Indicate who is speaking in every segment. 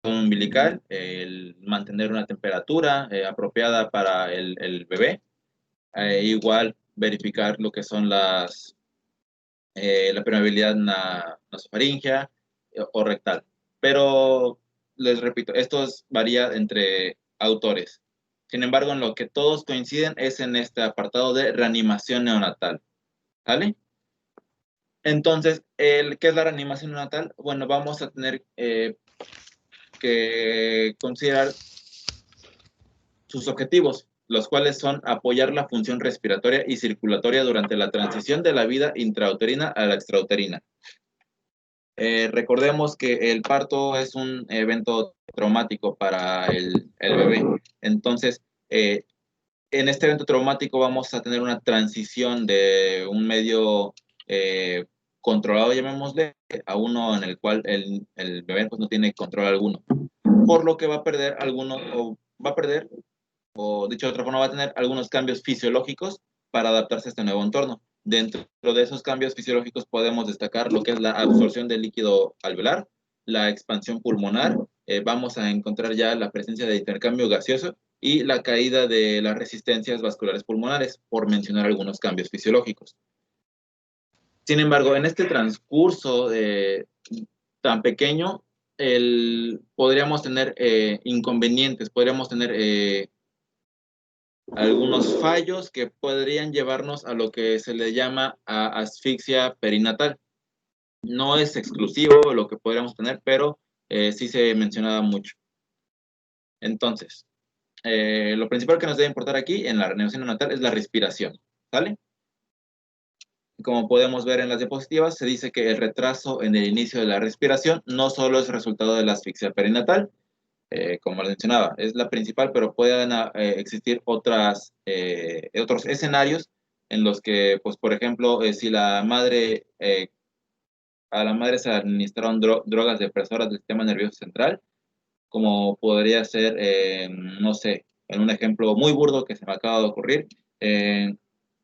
Speaker 1: umbilical, el mantener una temperatura apropiada para el bebé, igual verificar lo que son la permeabilidad nasofaringea o rectal. Pero les repito, esto varía entre autores. Sin embargo, en lo que todos coinciden es en este apartado de reanimación neonatal. ¿Vale? Entonces, ¿qué es la reanimación neonatal? Bueno, vamos a tener que considerar sus objetivos, los cuales son apoyar la función respiratoria y circulatoria durante la transición de la vida intrauterina a la extrauterina. Recordemos que el parto es un evento traumático para el bebé. Entonces, en este evento traumático vamos a tener una transición de un medio controlado, llamémosle, a uno en el cual el bebé pues, no tiene control alguno. Por lo que va a perder o dicho de otra forma, va a tener algunos cambios fisiológicos para adaptarse a este nuevo entorno. Dentro de esos cambios fisiológicos podemos destacar lo que es la absorción del líquido alveolar, la expansión pulmonar, vamos a encontrar ya la presencia de intercambio gaseoso y la caída de las resistencias vasculares pulmonares, por mencionar algunos cambios fisiológicos. Sin embargo, en este transcurso tan pequeño, podríamos tener inconvenientes, podríamos tener algunos fallos que podrían llevarnos a lo que se le llama asfixia perinatal. No es exclusivo lo que podríamos tener, pero sí se mencionaba mucho. Entonces, lo principal que nos debe importar aquí en la reanimación neonatal es la respiración, ¿sale? Como podemos ver en las diapositivas, se dice que el retraso en el inicio de la respiración no solo es resultado de la asfixia perinatal, como les mencionaba, es la principal, pero pueden existir otros escenarios en los que, pues, por ejemplo, si a la madre se administraron drogas depresoras del sistema nervioso central, como podría ser, no sé, en un ejemplo muy burdo que se me acaba de ocurrir,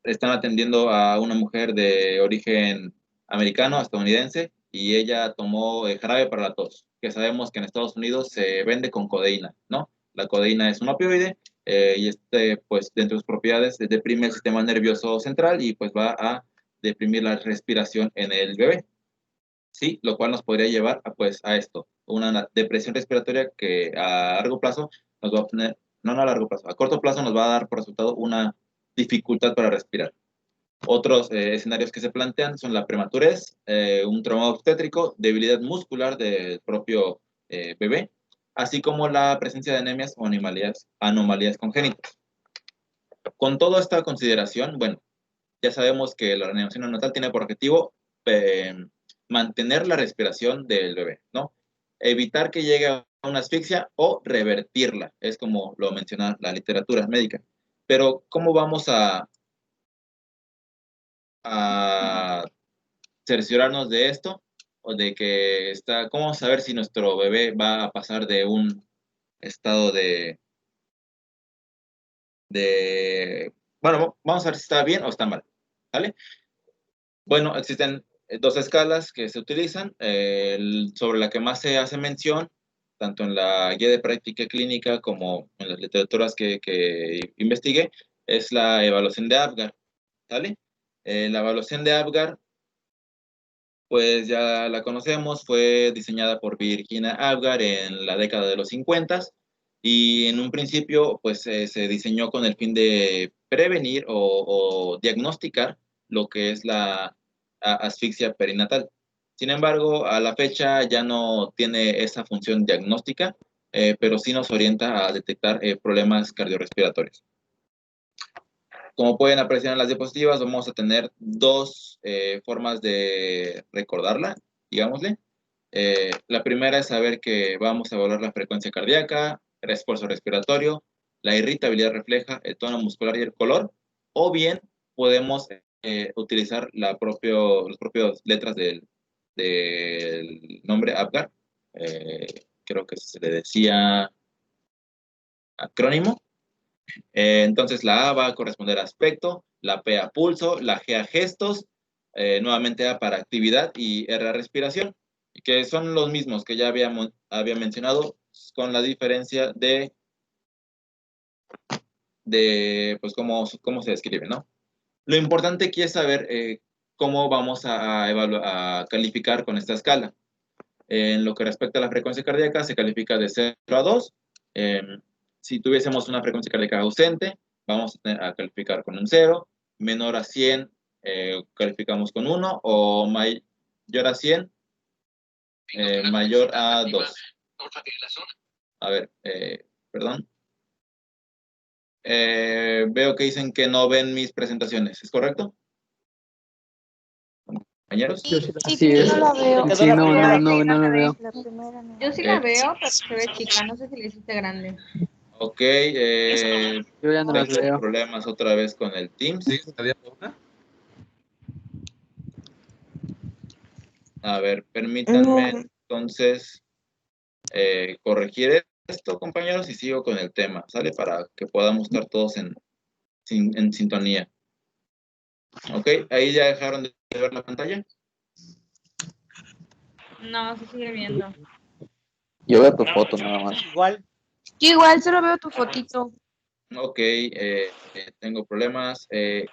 Speaker 1: están atendiendo a una mujer de origen americano, estadounidense, y ella tomó jarabe para la tos, que sabemos que en Estados Unidos se vende con codeína, ¿no? La codeína es un opioide y pues, dentro de sus propiedades, deprime el sistema nervioso central y pues va a deprimir la respiración en el bebé. Sí, lo cual nos podría llevar pues, a esto, una depresión respiratoria que a largo plazo nos va a poner, no a largo plazo, a corto plazo nos va a dar por resultado una dificultad para respirar. Otros escenarios que se plantean son la prematurez, un trauma obstétrico, debilidad muscular del propio bebé, así como la presencia de anemias o anomalías congénitas. Con toda esta consideración, bueno, ya sabemos que la reanimación neonatal tiene por objetivo mantener la respiración del bebé, ¿no? Evitar que llegue a una asfixia o revertirla, es como lo menciona la literatura médica. Pero, ¿cómo vamos a cerciorarnos de esto? O de que ¿cómo vamos a saber si nuestro bebé va a pasar de un estado bueno, vamos a ver si está bien o está mal, ¿vale? Bueno, existen dos escalas que se utilizan, sobre la que más se hace mención, tanto en la guía de práctica clínica como en las literaturas que investigué, es la evaluación de Apgar, ¿sale? La evaluación de Apgar, pues ya la conocemos, fue diseñada por Virginia Apgar en la década de los 50 y en un principio pues se diseñó con el fin de prevenir o diagnosticar lo que es la asfixia perinatal. Sin embargo, a la fecha ya no tiene esa función diagnóstica, pero sí nos orienta a detectar problemas cardiorrespiratorios. Como pueden apreciar en las diapositivas, vamos a tener dos formas de recordarla, digámosle. La primera es saber que vamos a evaluar la frecuencia cardíaca, el esfuerzo respiratorio, la irritabilidad refleja, el tono muscular y el color, o bien podemos utilizar las propias letras del nombre Apgar. Creo que se le decía acrónimo. Entonces la A va a corresponder a aspecto, la P a pulso, la G a gestos, nuevamente A para actividad y R a respiración. que son los mismos que ya había mencionado, con la diferencia de pues, cómo se describe, ¿no? Lo importante aquí es saber cómo vamos a calificar con esta escala. En lo que respecta a la frecuencia cardíaca, se califica de 0 a 2. Si tuviésemos una frecuencia cardíaca ausente, vamos a calificar con un 0. Menor a 100, calificamos con 1. O mayor a 100, mayor a 2. A ver, perdón. Veo que dicen que no ven mis presentaciones, ¿es correcto? Compañeros.
Speaker 2: Sí, no la veo.
Speaker 3: Sí, no la veo.
Speaker 2: La primera no.
Speaker 4: Yo sí la veo, pero se ve chica, no sé si le hiciste grande.
Speaker 1: Ok,
Speaker 3: Yo ya no las
Speaker 1: tengo
Speaker 3: veo.
Speaker 1: problemas otra vez con el Teams. A ver, permítanme entonces corregir esto, compañeros, y sigo con el tema, ¿sale? Para que podamos estar todos en sintonía. Ok, ahí ya dejaron de ver la pantalla.
Speaker 4: No, se sigue viendo.
Speaker 3: Yo veo tu foto nada más.
Speaker 2: Igual. Yo igual, solo veo tu fotito.
Speaker 1: Ok, tengo problemas.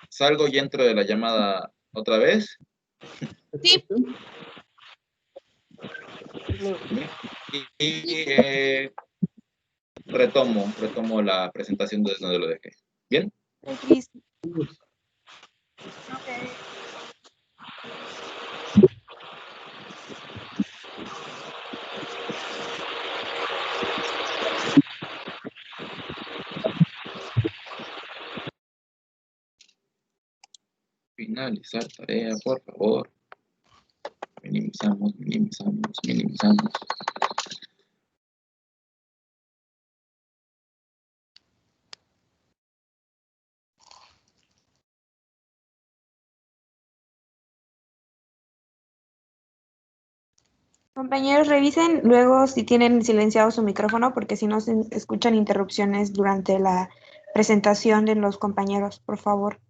Speaker 1: Salgo y entro de la llamada otra vez.
Speaker 2: Sí.
Speaker 1: Y retomo la presentación desde donde lo dejé. ¿Bien? Finalizar tarea, por favor. Minimizamos.
Speaker 2: Compañeros, revisen luego si tienen silenciado su micrófono, porque si no se escuchan interrupciones durante la presentación de los compañeros, por favor.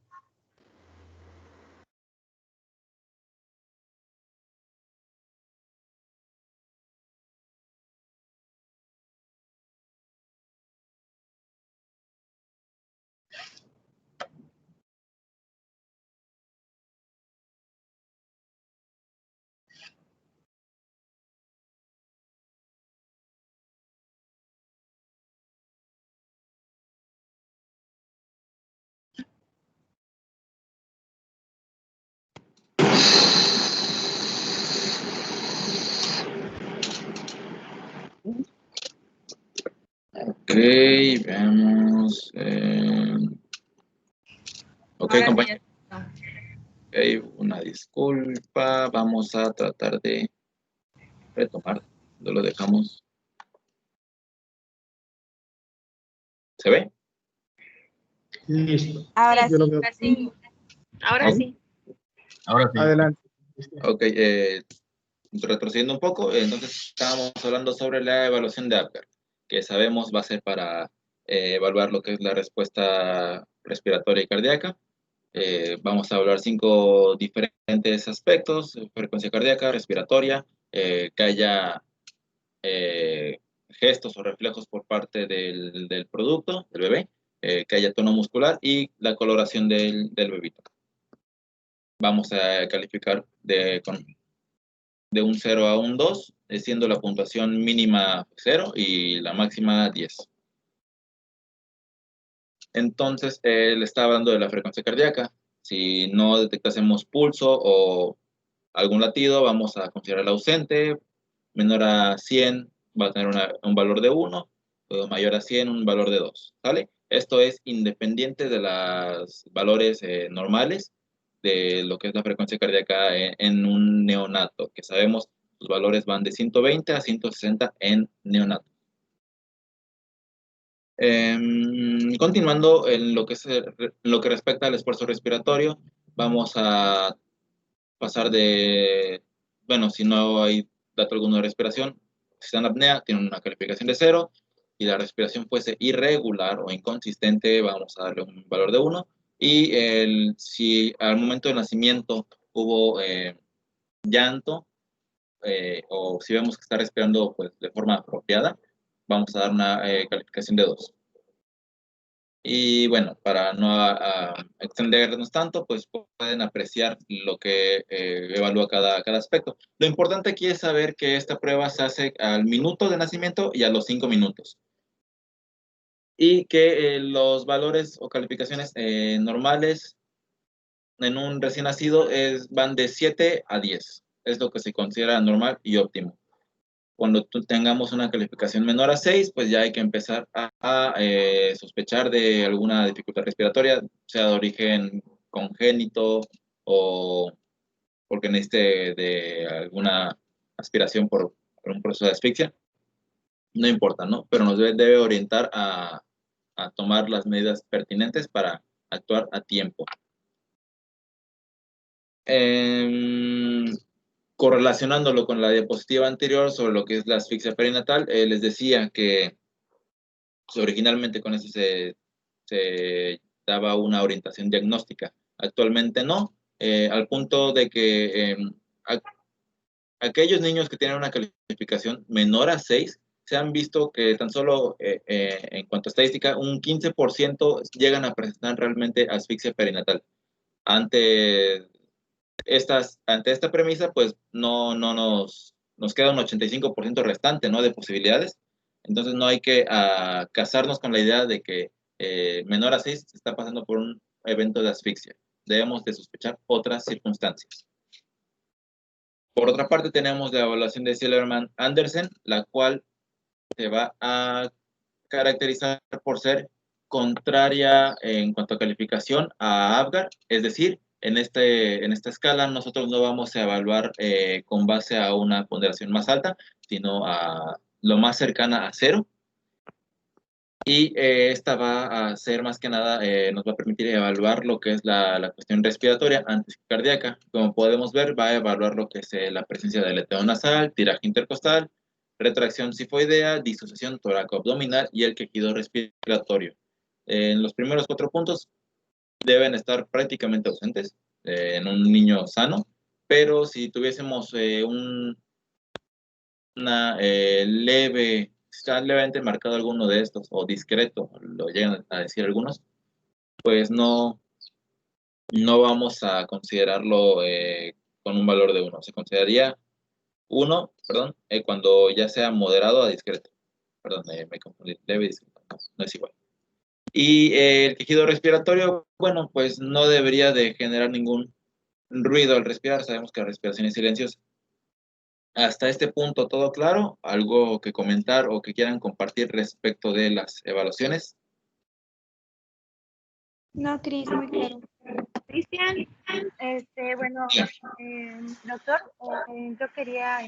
Speaker 1: Ok, veamos. Ok,
Speaker 4: Ahora sí
Speaker 1: compañeros.
Speaker 4: ya.
Speaker 1: Ok, una disculpa. Vamos a tratar de retomar. ¿Dónde lo dejamos? ¿Se ve?
Speaker 5: Listo.
Speaker 2: Ahora
Speaker 5: Yo lo
Speaker 2: sí.
Speaker 5: veo.
Speaker 4: Ahora sí.
Speaker 1: Ahora sí.
Speaker 5: Adelante.
Speaker 1: Ok, retrocediendo un poco, entonces estábamos hablando sobre la evaluación de Apgar, que sabemos va a ser para evaluar lo que es la respuesta respiratoria y cardíaca. Vamos a hablar 5 diferentes aspectos: frecuencia cardíaca, respiratoria, que haya gestos o reflejos por parte del producto, del bebé, que haya tono muscular y la coloración del bebito. Vamos a calificar de un 0 a un 2, siendo la puntuación mínima 0 y la máxima 10. Entonces, le estaba hablando de la frecuencia cardíaca. Si no detectásemos pulso o algún latido, vamos a considerarla ausente. Menor a 100 va a tener un valor de 1, mayor a 100 un valor de 2, ¿sale? Esto es independiente de los valores normales de lo que es la frecuencia cardíaca en un neonato, que sabemos los valores van de 120 a 160 en neonato. Continuando en lo que respecta al esfuerzo respiratorio, vamos a pasar bueno, si no hay dato alguno de respiración, si está en apnea, tiene una calificación de 0, y la respiración fuese irregular o inconsistente, vamos a darle un valor de 1, y si al momento del nacimiento hubo llanto, o si vemos que está respirando pues, de forma apropiada, vamos a dar una calificación de 2. Y bueno, para no extendernos tanto, pues pueden apreciar lo que evalúa cada aspecto. Lo importante aquí es saber que esta prueba se hace al minuto de nacimiento y a los 5 minutos. Y que los valores o calificaciones normales en un recién nacido van de 7 a 10. Es lo que se considera normal y óptimo. Cuando tengamos una calificación menor a 6, pues ya hay que empezar a sospechar de alguna dificultad respiratoria, sea de origen congénito o porque necesite de alguna aspiración por un proceso de asfixia. No importa, ¿no? Pero nos debe orientar a tomar las medidas pertinentes para actuar a tiempo. Correlacionándolo con la diapositiva anterior sobre lo que es la asfixia perinatal, les decía que pues, originalmente con eso se daba una orientación diagnóstica. Actualmente no, al punto de que aquellos niños que tienen una calificación menor a 6, se han visto que tan solo en cuanto a estadística, un 15% llegan a presentar realmente asfixia perinatal. Ante esta premisa, pues no nos queda un 85% restante, ¿no? De posibilidades. Entonces no hay que casarnos con la idea de que menor a 6 se está pasando por un evento de asfixia. Debemos de sospechar otras circunstancias. Por otra parte, tenemos la evaluación de Silverman-Andersen, la cual se va a caracterizar por ser contraria en cuanto a calificación a APGAR, es decir, en esta escala nosotros no vamos a evaluar con base a una ponderación más alta, sino a lo más cercana a 0. Y esta va a ser más que nada, nos va a permitir evaluar lo que es la cuestión respiratoria antes que cardíaca. Como podemos ver, va a evaluar lo que es la presencia del aleteo nasal, tiraje intercostal, retracción sifoidea, disociación toracoabdominal y el quejido respiratorio. En los primeros 4 puntos deben estar prácticamente ausentes en un niño sano, pero si tuviésemos una leve, está levemente marcado alguno de estos, o discreto, lo llegan a decir algunos, pues no vamos a considerarlo con un valor de 1. Se consideraría 1, cuando ya sea moderado a discreto. Perdón, me confundí, leve y discreto, no es igual. Y el quejido respiratorio, bueno, pues no debería de generar ningún ruido al respirar. Sabemos que la respiración es silenciosa. Hasta este punto, ¿todo claro? ¿Algo que comentar o que quieran compartir respecto de las evaluaciones?
Speaker 2: No, Cris, muy claro.
Speaker 4: Cristian, bueno, doctor, yo quería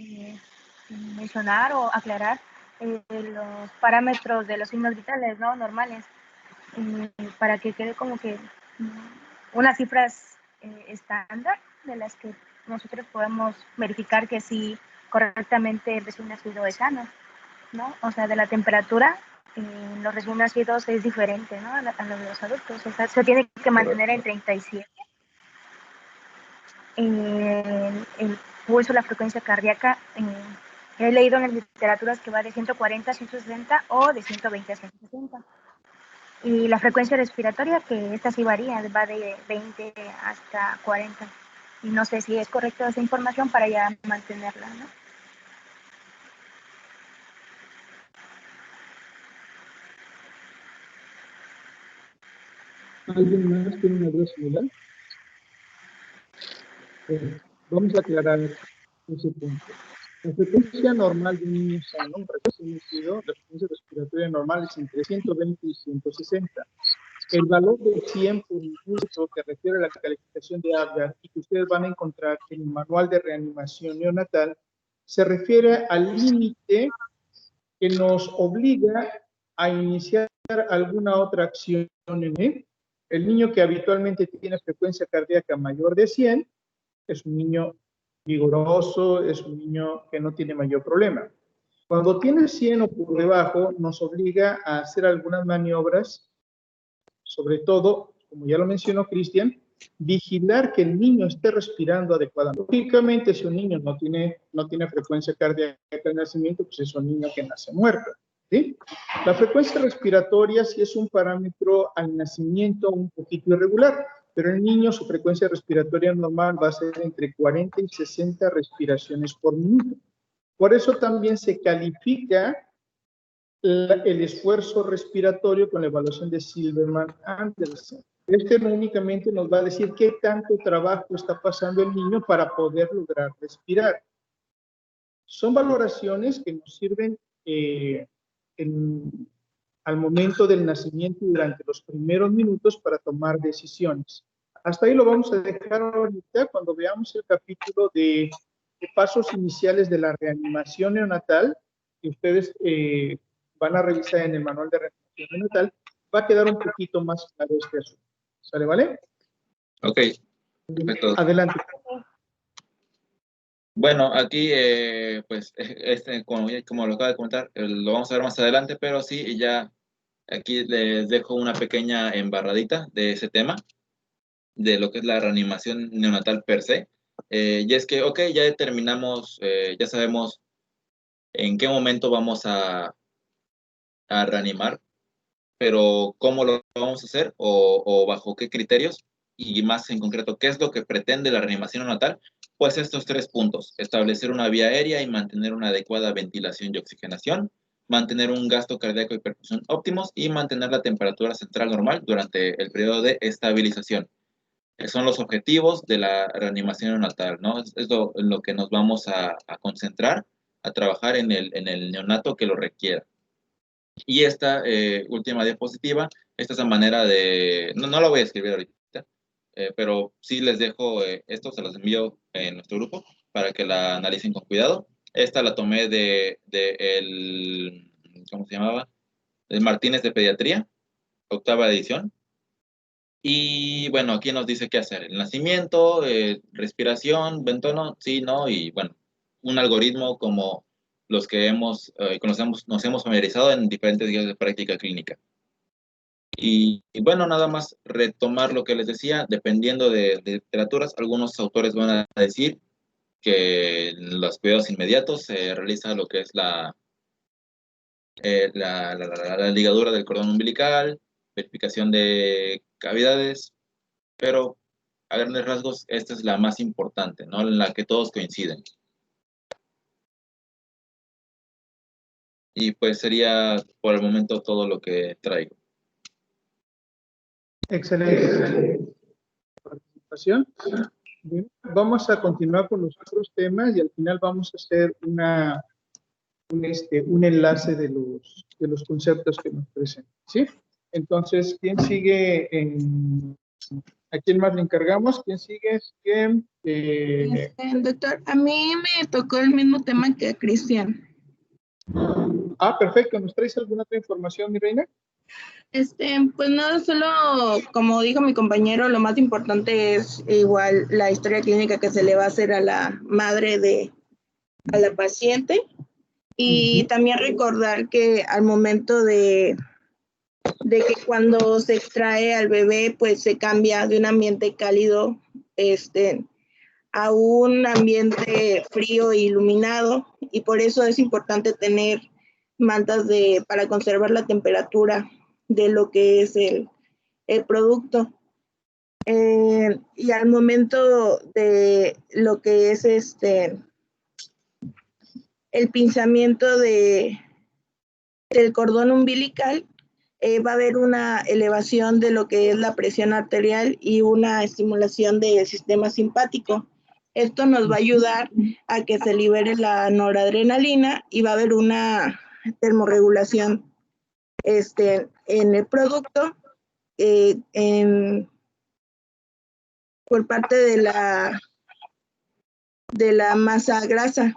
Speaker 4: mencionar o aclarar los parámetros de los signos vitales, ¿no? Normales, para que quede como que unas cifras estándar de las que nosotros podemos verificar que sí correctamente el recién nacido es sano, ¿no? O sea, de la temperatura, los recién nacidos es diferente, ¿no? A los de los adultos. O sea, se tiene que mantener en 37. El pulso, la frecuencia cardíaca, he leído en las literaturas que va de 140 a 160 o de 120 a 160. Y la frecuencia respiratoria, que esta sí varía, va de 20 hasta 40. Y no sé si es correcta esa información para ya mantenerla, ¿no?
Speaker 5: ¿Alguien más tiene una duda similar? Vamos a aclarar ese punto. La frecuencia normal de un niño sano, un recién nacido, la frecuencia respiratoria normal es entre 120 y 160. El valor de 100 por impulso que refiere a la calificación de APGAR y que ustedes van a encontrar en el manual de reanimación neonatal se refiere al límite que nos obliga a iniciar alguna otra acción en él. El niño que habitualmente tiene frecuencia cardíaca mayor de 100 es un niño vigoroso, es un niño que no tiene mayor problema. Cuando tiene 100 o por debajo, nos obliga a hacer algunas maniobras, sobre todo, como ya lo mencionó Cristian, vigilar que el niño esté respirando adecuadamente. Lógicamente, si un niño no tiene frecuencia cardíaca al nacimiento, pues es un niño que nace muerto, ¿sí? La frecuencia respiratoria sí es un parámetro al nacimiento un poquito irregular, pero el niño, su frecuencia respiratoria normal va a ser entre 40 y 60 respiraciones por minuto. Por eso también se califica el esfuerzo respiratorio con la evaluación de Silverman-Anderson. Este no únicamente nos va a decir qué tanto trabajo está pasando el niño para poder lograr respirar. Son valoraciones que nos sirven al momento del nacimiento y durante los primeros minutos para tomar decisiones. Hasta ahí lo vamos a dejar ahorita cuando veamos el capítulo de pasos iniciales de la reanimación neonatal, que ustedes van a revisar en el manual de reanimación neonatal, va a quedar un poquito más claro este asunto. ¿Sale, vale?
Speaker 1: Ok, perfecto.
Speaker 5: Adelante.
Speaker 1: Bueno, aquí, pues, como lo acaba de comentar, lo vamos a ver más adelante, pero sí, ya aquí les dejo una pequeña embarradita de ese tema, de lo que es la reanimación neonatal per se. Y es que, ok, ya determinamos, ya sabemos en qué momento vamos a reanimar, pero ¿cómo lo vamos a hacer o bajo qué criterios? Y más en concreto, ¿qué es lo que pretende la reanimación neonatal? Pues estos 3 puntos: establecer una vía aérea y mantener una adecuada ventilación y oxigenación, mantener un gasto cardíaco y perfusión óptimos y mantener la temperatura central normal durante el periodo de estabilización. Son los objetivos de la reanimación neonatal, ¿no? Es lo que nos vamos a concentrar, a trabajar en el neonato que lo requiera. Y esta última diapositiva, esta es la manera de, no la voy a escribir ahorita, pero sí les dejo esto, se los envío en nuestro grupo para que la analicen con cuidado. Esta la tomé de el, ¿cómo se llamaba? El Martínez de Pediatría, 8ª edición. Y bueno, aquí nos dice qué hacer: el nacimiento, respiración, bentono, sí, no, y bueno, un algoritmo como los que nos hemos familiarizado en diferentes guías de práctica clínica. Y bueno, nada más retomar lo que les decía, dependiendo de literaturas, algunos autores van a decir que en los cuidados inmediatos se realiza lo que es la ligadura del cordón umbilical, verificación de cavidades, pero a grandes rasgos esta es la más importante, ¿no? En la que todos coinciden. Y pues sería por el momento todo lo que traigo.
Speaker 5: Excelente participación. Bien, vamos a continuar con los otros temas y al final vamos a hacer un enlace de los conceptos que nos presentan, ¿sí? Entonces, ¿quién sigue ¿a quién más le encargamos? ¿Quién sigue?
Speaker 6: Doctor, a mí me tocó el mismo tema que a Cristian.
Speaker 5: Perfecto. ¿Nos traes alguna otra información, mi reina?
Speaker 6: Pues no, solo como dijo mi compañero, lo más importante es igual la historia clínica que se le va a hacer a la madre a la paciente. Y también recordar que al momento de que cuando se extrae al bebé, pues se cambia de un ambiente cálido a un ambiente frío e iluminado, y por eso es importante tener mantas para conservar la temperatura de lo que es el producto. Y al momento de lo que es el pinzamiento del cordón umbilical, va a haber una elevación de lo que es la presión arterial y una estimulación del sistema simpático. Esto nos va a ayudar a que se libere la noradrenalina y va a haber una termorregulación en el producto por parte de la masa grasa.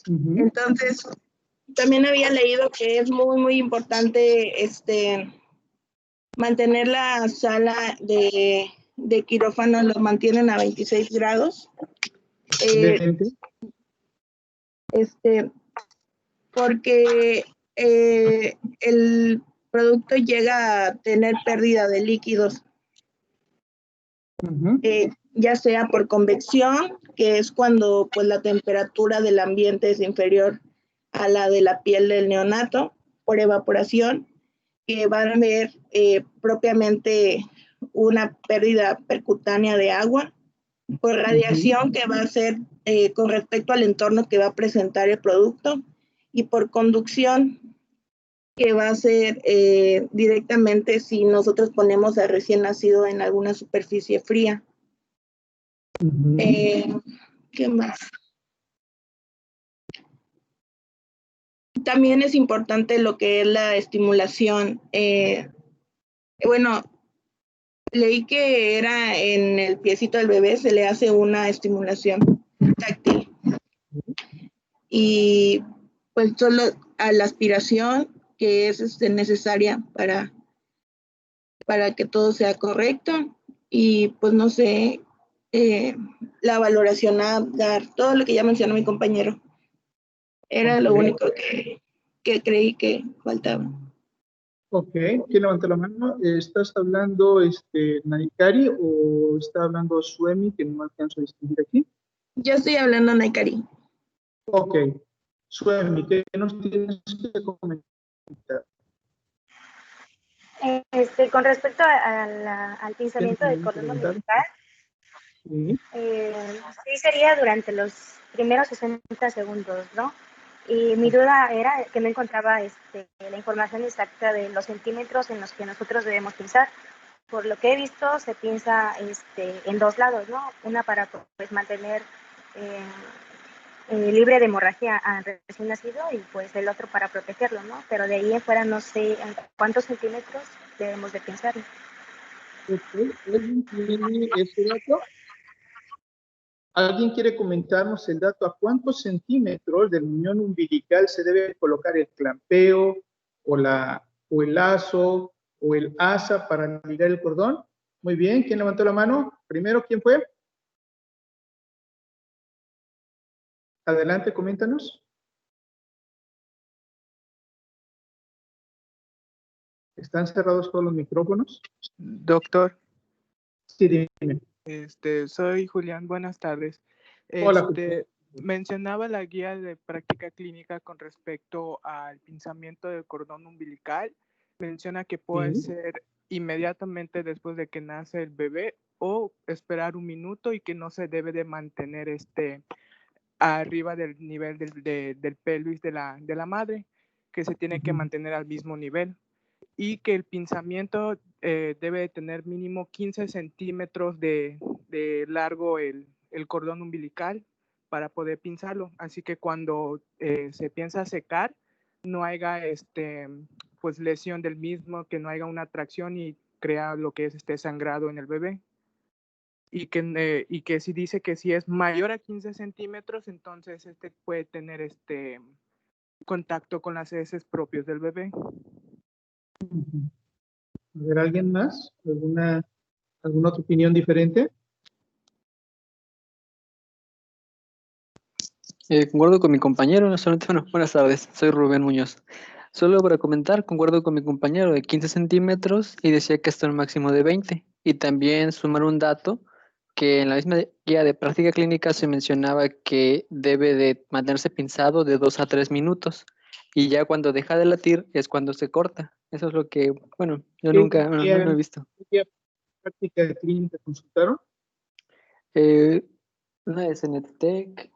Speaker 6: Entonces, también había leído que es muy, muy importante mantener la sala de quirófano, lo mantienen a 26 grados. Porque el producto llega a tener pérdida de líquidos. Ya sea por convección, que es cuando pues la temperatura del ambiente es inferior a la de la piel del neonato, por evaporación, que van a ver propiamente una pérdida percutánea de agua, por radiación, que va a ser con respecto al entorno que va a presentar el producto, y por conducción, que va a ser directamente si nosotros ponemos al recién nacido en alguna superficie fría. ¿Qué más? También es importante lo que es la estimulación. Bueno, leí que era en el piecito del bebé se le hace una estimulación táctil. Y pues solo a la aspiración, que es necesaria para que todo sea correcto. Y pues no sé, la valoración a dar, todo lo que ya mencionó mi compañero. Era lo único que creí que faltaba.
Speaker 5: Ok, ¿quién levanta la mano? ¿Estás hablando Naikari o está hablando Suemi, que no alcanzo a distinguir aquí?
Speaker 6: Yo estoy hablando Naikari.
Speaker 5: Ok, Suemi, ¿qué nos tienes que comentar?
Speaker 4: Con respecto al pinzamiento del cordón umbilical, sí sería durante los primeros 60 segundos, ¿no? Y mi duda era que no encontraba la información exacta de los centímetros en los que nosotros debemos pinzar. Por lo que he visto, se pinza en dos lados, ¿no? Una para pues, mantener libre de hemorragia al recién nacido y pues el otro para protegerlo, ¿no? Pero de ahí en fuera no sé en cuántos centímetros debemos de pinzar.
Speaker 5: ¿Alguien tiene ese dato? ¿Alguien quiere comentarnos el dato a cuántos centímetros del muñón umbilical se debe colocar el clampeo o el lazo o el asa para ligar el cordón? Muy bien, ¿quién levantó la mano? Primero, ¿quién fue? Adelante, coméntanos. ¿Están cerrados todos los micrófonos?
Speaker 7: Doctor.
Speaker 5: Sí, dime.
Speaker 7: Soy Julián, buenas tardes.
Speaker 5: Hola.
Speaker 7: Mencionaba la guía de práctica clínica con respecto al pinzamiento del cordón umbilical. Menciona que puede ser inmediatamente después de que nace el bebé o esperar un minuto y que no se debe de mantener arriba del nivel del pelvis de la madre, que se tiene que mantener al mismo nivel. Y que el pinzamiento debe de tener mínimo 15 centímetros de largo el cordón umbilical para poder pinzarlo. Así que cuando se piensa secar, no haya pues lesión del mismo, que no haya una tracción y crea lo que es sangrado en el bebé. Y que si dice que si es mayor a 15 centímetros, entonces puede tener contacto con las heces propios del bebé.
Speaker 5: A ver, ¿alguien más? ¿Alguna otra opinión diferente?
Speaker 3: Concuerdo con mi compañero, bueno, buenas tardes, soy Rubén Muñoz. Solo para comentar, concuerdo con mi compañero de 15 centímetros y decía que hasta un máximo de 20. Y también sumar un dato que en la misma guía de práctica clínica se mencionaba que debe de mantenerse pinzado de 2 a 3 minutos. Y ya cuando deja de latir es cuando se corta. Eso es lo que, bueno, yo nunca, no he visto.
Speaker 5: ¿Qué práctica de clínica consultaron?
Speaker 3: Una de Cenetec,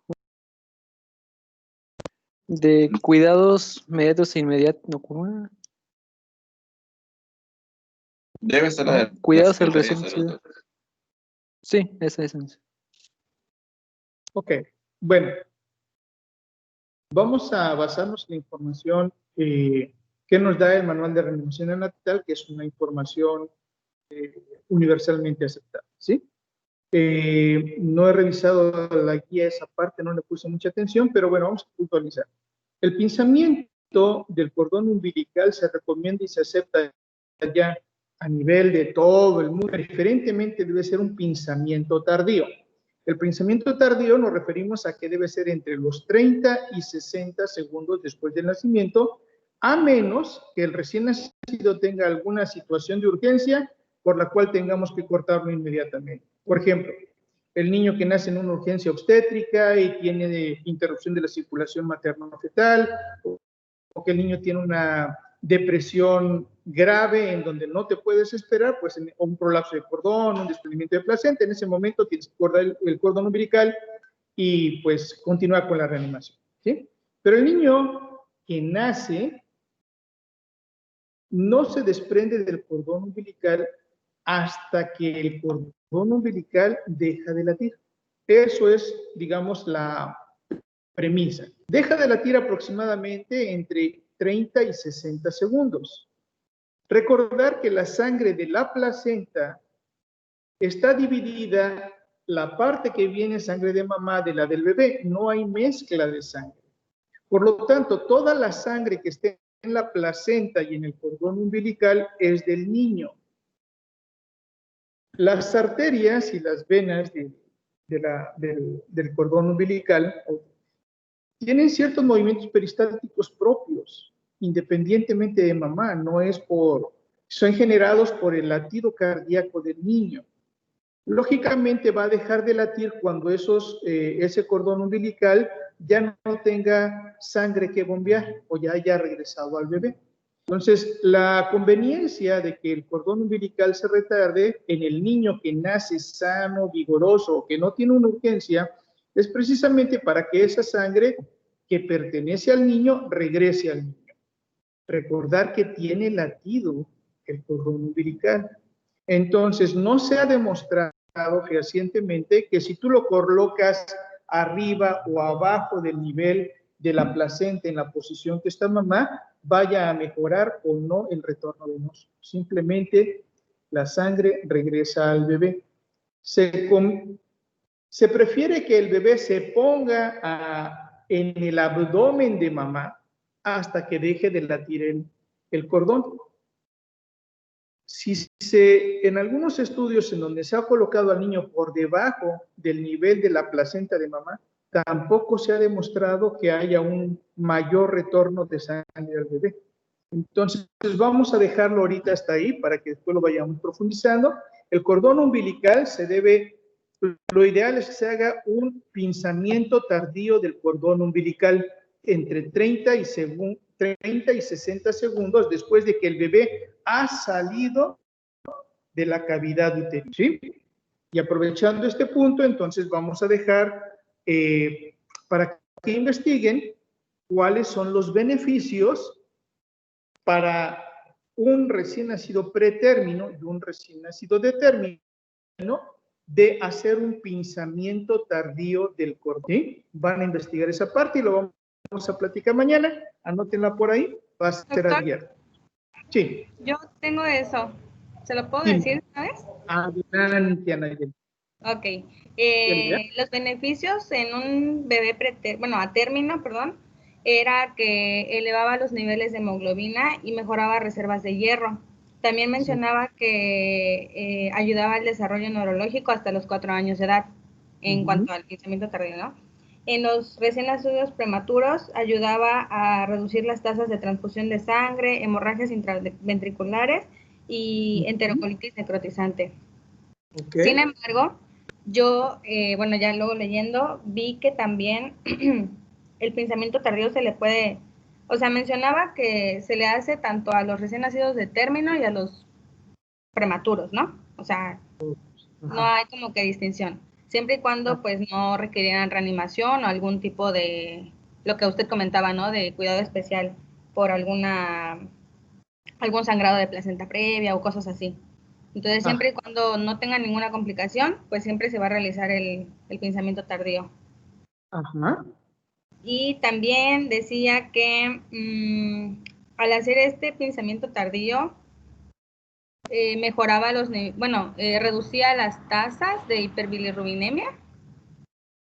Speaker 3: de cuidados inmediatos e inmediatos, no, ¿cómo?
Speaker 1: Debe ser la de
Speaker 3: cuidados al recién nacido. Sí, esa es.
Speaker 5: Ok, bueno. Vamos a basarnos en la información que nos da el Manual de Reanimación Neonatal, que es una información universalmente aceptada, ¿sí? No he revisado la guía esa parte, no le puse mucha atención, pero bueno, vamos a puntualizar. El pinzamiento del cordón umbilical se recomienda y se acepta ya a nivel de todo el mundo. Preferentemente debe ser un pinzamiento tardío. El pinzamiento tardío nos referimos a que debe ser entre los 30 y 60 segundos después del nacimiento, a menos que el recién nacido tenga alguna situación de urgencia por la cual tengamos que cortarlo inmediatamente. Por ejemplo, el niño que nace en una urgencia obstétrica y tiene interrupción de la circulación materno-fetal, o que el niño tiene una depresión grave en donde no te puedes esperar, pues un prolapso de cordón, un desprendimiento de placenta, en ese momento tienes que cortar el cordón umbilical y pues continuar con la reanimación, ¿sí? Pero el niño que nace no se desprende del cordón umbilical hasta que el cordón umbilical deja de latir. Eso es, digamos, la premisa. Deja de latir aproximadamente entre 30 y 60 segundos. Recordar que la sangre de la placenta está dividida, la parte que viene sangre de mamá de la del bebé, no hay mezcla de sangre. Por lo tanto, toda la sangre que esté en la placenta y en el cordón umbilical es del niño. Las arterias y las venas del cordón umbilical tienen ciertos movimientos peristálticos propios, independientemente de mamá, son generados por el latido cardíaco del niño. Lógicamente va a dejar de latir cuando ese cordón umbilical ya no tenga sangre que bombear o ya haya regresado al bebé. Entonces, la conveniencia de que el cordón umbilical se retarde en el niño que nace sano, vigoroso o que no tiene una urgencia, es precisamente para que esa sangre que pertenece al niño regrese al niño. Recordar que tiene latido el cordón umbilical. Entonces, no se ha demostrado fehacientemente que si tú lo colocas arriba o abajo del nivel de la placenta en la posición que está mamá, vaya a mejorar o no el retorno venoso. Simplemente la sangre regresa al bebé. Se prefiere que el bebé se ponga en el abdomen de mamá hasta que deje de latir el cordón. En algunos estudios en donde se ha colocado al niño por debajo del nivel de la placenta de mamá, tampoco se ha demostrado que haya un mayor retorno de sangre al bebé. Entonces, vamos a dejarlo ahorita hasta ahí para que después lo vayamos profundizando. El cordón umbilical lo ideal es que se haga un pinzamiento tardío del cordón umbilical entre 30 y 60 segundos después de que el bebé ha salido de la cavidad uterina, ¿sí? Y aprovechando este punto, entonces vamos a dejar para que investiguen cuáles son los beneficios para un recién nacido pretérmino y un recién nacido de término de hacer un pinzamiento tardío del cordón. ¿Sí? Van a investigar esa parte y lo vamos a platicar mañana. Anótenla por ahí. Va a ser abierto. Sí.
Speaker 8: Yo tengo eso. ¿Se lo puedo
Speaker 5: Sí.
Speaker 8: decir una vez?
Speaker 5: Adelante, Anayel.
Speaker 8: Ok. Los beneficios en un bebé a término, era que elevaba los niveles de hemoglobina y mejoraba reservas de hierro. También mencionaba que ayudaba al desarrollo neurológico hasta los 4 años de edad, en cuanto al pinzamiento tardío, ¿no? En los recién nacidos prematuros ayudaba a reducir las tasas de transfusión de sangre, hemorragias intraventriculares y enterocolitis necrotizante.
Speaker 5: Okay.
Speaker 8: Sin embargo, yo, ya luego leyendo, vi que también el pinzamiento tardío se le puede, mencionaba que se le hace tanto a los recién nacidos de término y a los prematuros, ¿no? O sea, no hay como que distinción. Siempre y cuando, pues, no requirieran reanimación o algún tipo de, lo que usted comentaba, ¿no? De cuidado especial por algún sangrado de placenta previa o cosas así. Entonces, siempre y cuando no tenga ninguna complicación, pues siempre se va a realizar el pinzamiento tardío.
Speaker 5: Ajá.
Speaker 8: Y también decía que al hacer este pinzamiento tardío, mejoraba reducía las tasas de hiperbilirrubinemia,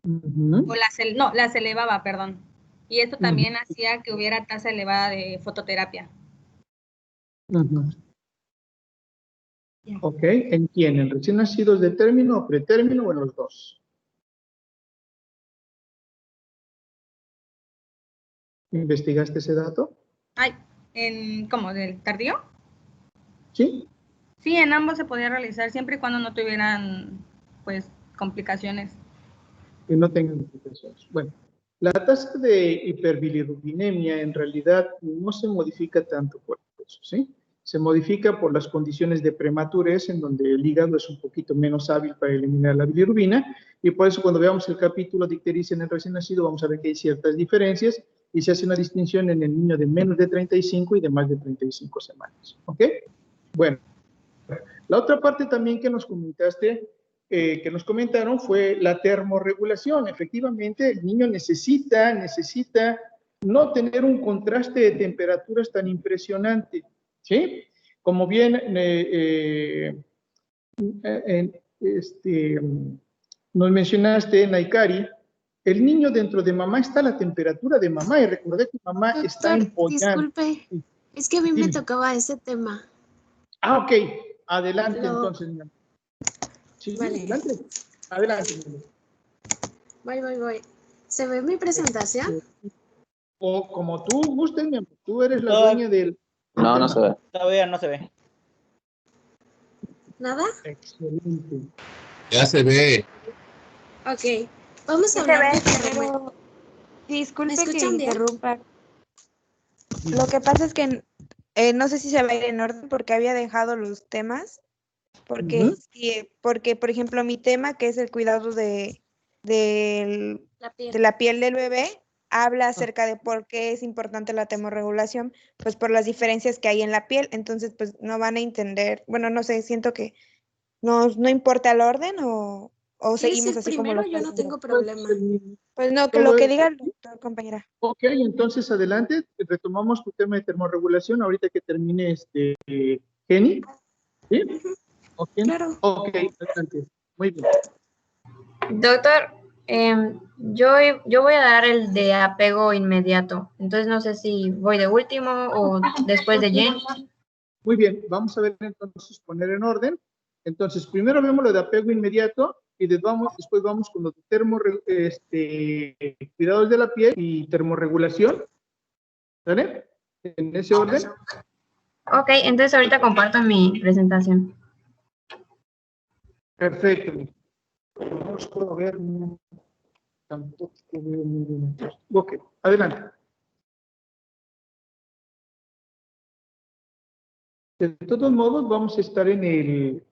Speaker 8: o las elevaba, perdón. Y esto también hacía que hubiera tasa elevada de fototerapia.
Speaker 5: Ok, ¿en quién? ¿En recién nacidos de término o pretérmino o en los dos? ¿Investigaste ese dato?
Speaker 8: ¿Cómo? ¿Del tardío?
Speaker 5: Sí.
Speaker 8: Sí, en ambos se podía realizar siempre y cuando no tuvieran pues complicaciones.
Speaker 5: Que no tengan complicaciones. Bueno, la tasa de hiperbilirrubinemia en realidad no se modifica tanto por eso, ¿sí? Se modifica por las condiciones de prematurez, en donde el hígado es un poquito menos hábil para eliminar la bilirrubina, y por eso cuando veamos el capítulo de ictericia en el recién nacido, vamos a ver que hay ciertas diferencias, y se hace una distinción en el niño de menos de 35 y de más de 35 semanas, ¿ok? Bueno, la otra parte también que nos comentaste, que nos comentaron, fue la termorregulación. Efectivamente, el niño necesita no tener un contraste de temperaturas tan impresionante, ¿sí? Como bien nos mencionaste, Naikari, el niño dentro de mamá está a la temperatura de mamá, y recordé que mamá está empollando.
Speaker 9: Disculpe, es que a mí me tocaba ese tema.
Speaker 5: Ah, ok. Adelante, entonces. Sí,
Speaker 9: vale.
Speaker 5: Adelante.
Speaker 9: Voy. ¿Se ve mi presentación?
Speaker 5: O como tú gustes, mi amor. Tú eres la dueña del...
Speaker 10: No, no se ve.
Speaker 11: Todavía no se ve.
Speaker 9: ¿Nada?
Speaker 5: Excelente.
Speaker 12: Ya se ve.
Speaker 9: Ok. Vamos a hablar de terreno.
Speaker 2: Disculpe
Speaker 9: ¿Me
Speaker 2: que
Speaker 9: escuchan bien?
Speaker 2: interrumpa. Lo que pasa es que no sé si se va a ir en orden porque había dejado los temas. Porque, porque, por ejemplo, mi tema, que es el cuidado de la piel del bebé, habla acerca de por qué es importante la termorregulación, pues por las diferencias que hay en la piel. Entonces, pues no van a entender, bueno, no sé, siento que no importa el orden o seguimos así como lo
Speaker 9: yo no tengo problema.
Speaker 2: Pues no, que lo que diga el doctor, compañera.
Speaker 5: Ok, entonces adelante, retomamos tu tema de termorregulación ahorita que termine Jenny. ¿Sí? Okay.
Speaker 9: Claro.
Speaker 5: Ok, adelante. Muy bien.
Speaker 8: Doctor, yo voy a dar el de apego inmediato. Entonces no sé si voy de último o después de Jen.
Speaker 5: Muy bien, vamos a ver entonces poner en orden. Entonces, primero vemos lo de apego inmediato y después vamos con los de cuidados de la piel y termorregulación. ¿Vale? En ese orden.
Speaker 8: Ok, entonces ahorita comparto mi presentación.
Speaker 5: Perfecto. No los puedo ver. Tampoco veo muy bien. Ok, adelante. De todos modos, vamos a estar en el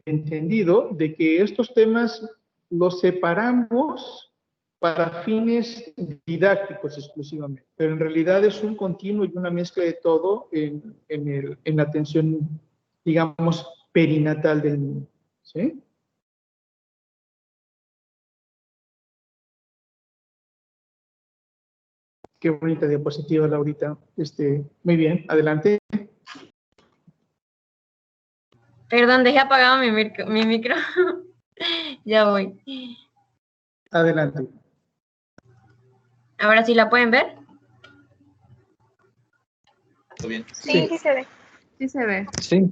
Speaker 5: entendido de que estos temas los separamos para fines didácticos exclusivamente, pero en realidad es un continuo y una mezcla de todo en la atención, digamos, perinatal del niño. ¿Sí? Qué bonita diapositiva, Laurita. Muy bien, adelante.
Speaker 8: Perdón, dejé apagado mi micro. Ya voy.
Speaker 5: Adelante.
Speaker 8: ¿Ahora sí la pueden ver?
Speaker 1: Bien.
Speaker 4: Sí, sí se ve.
Speaker 8: Sí se ve.
Speaker 3: Sí.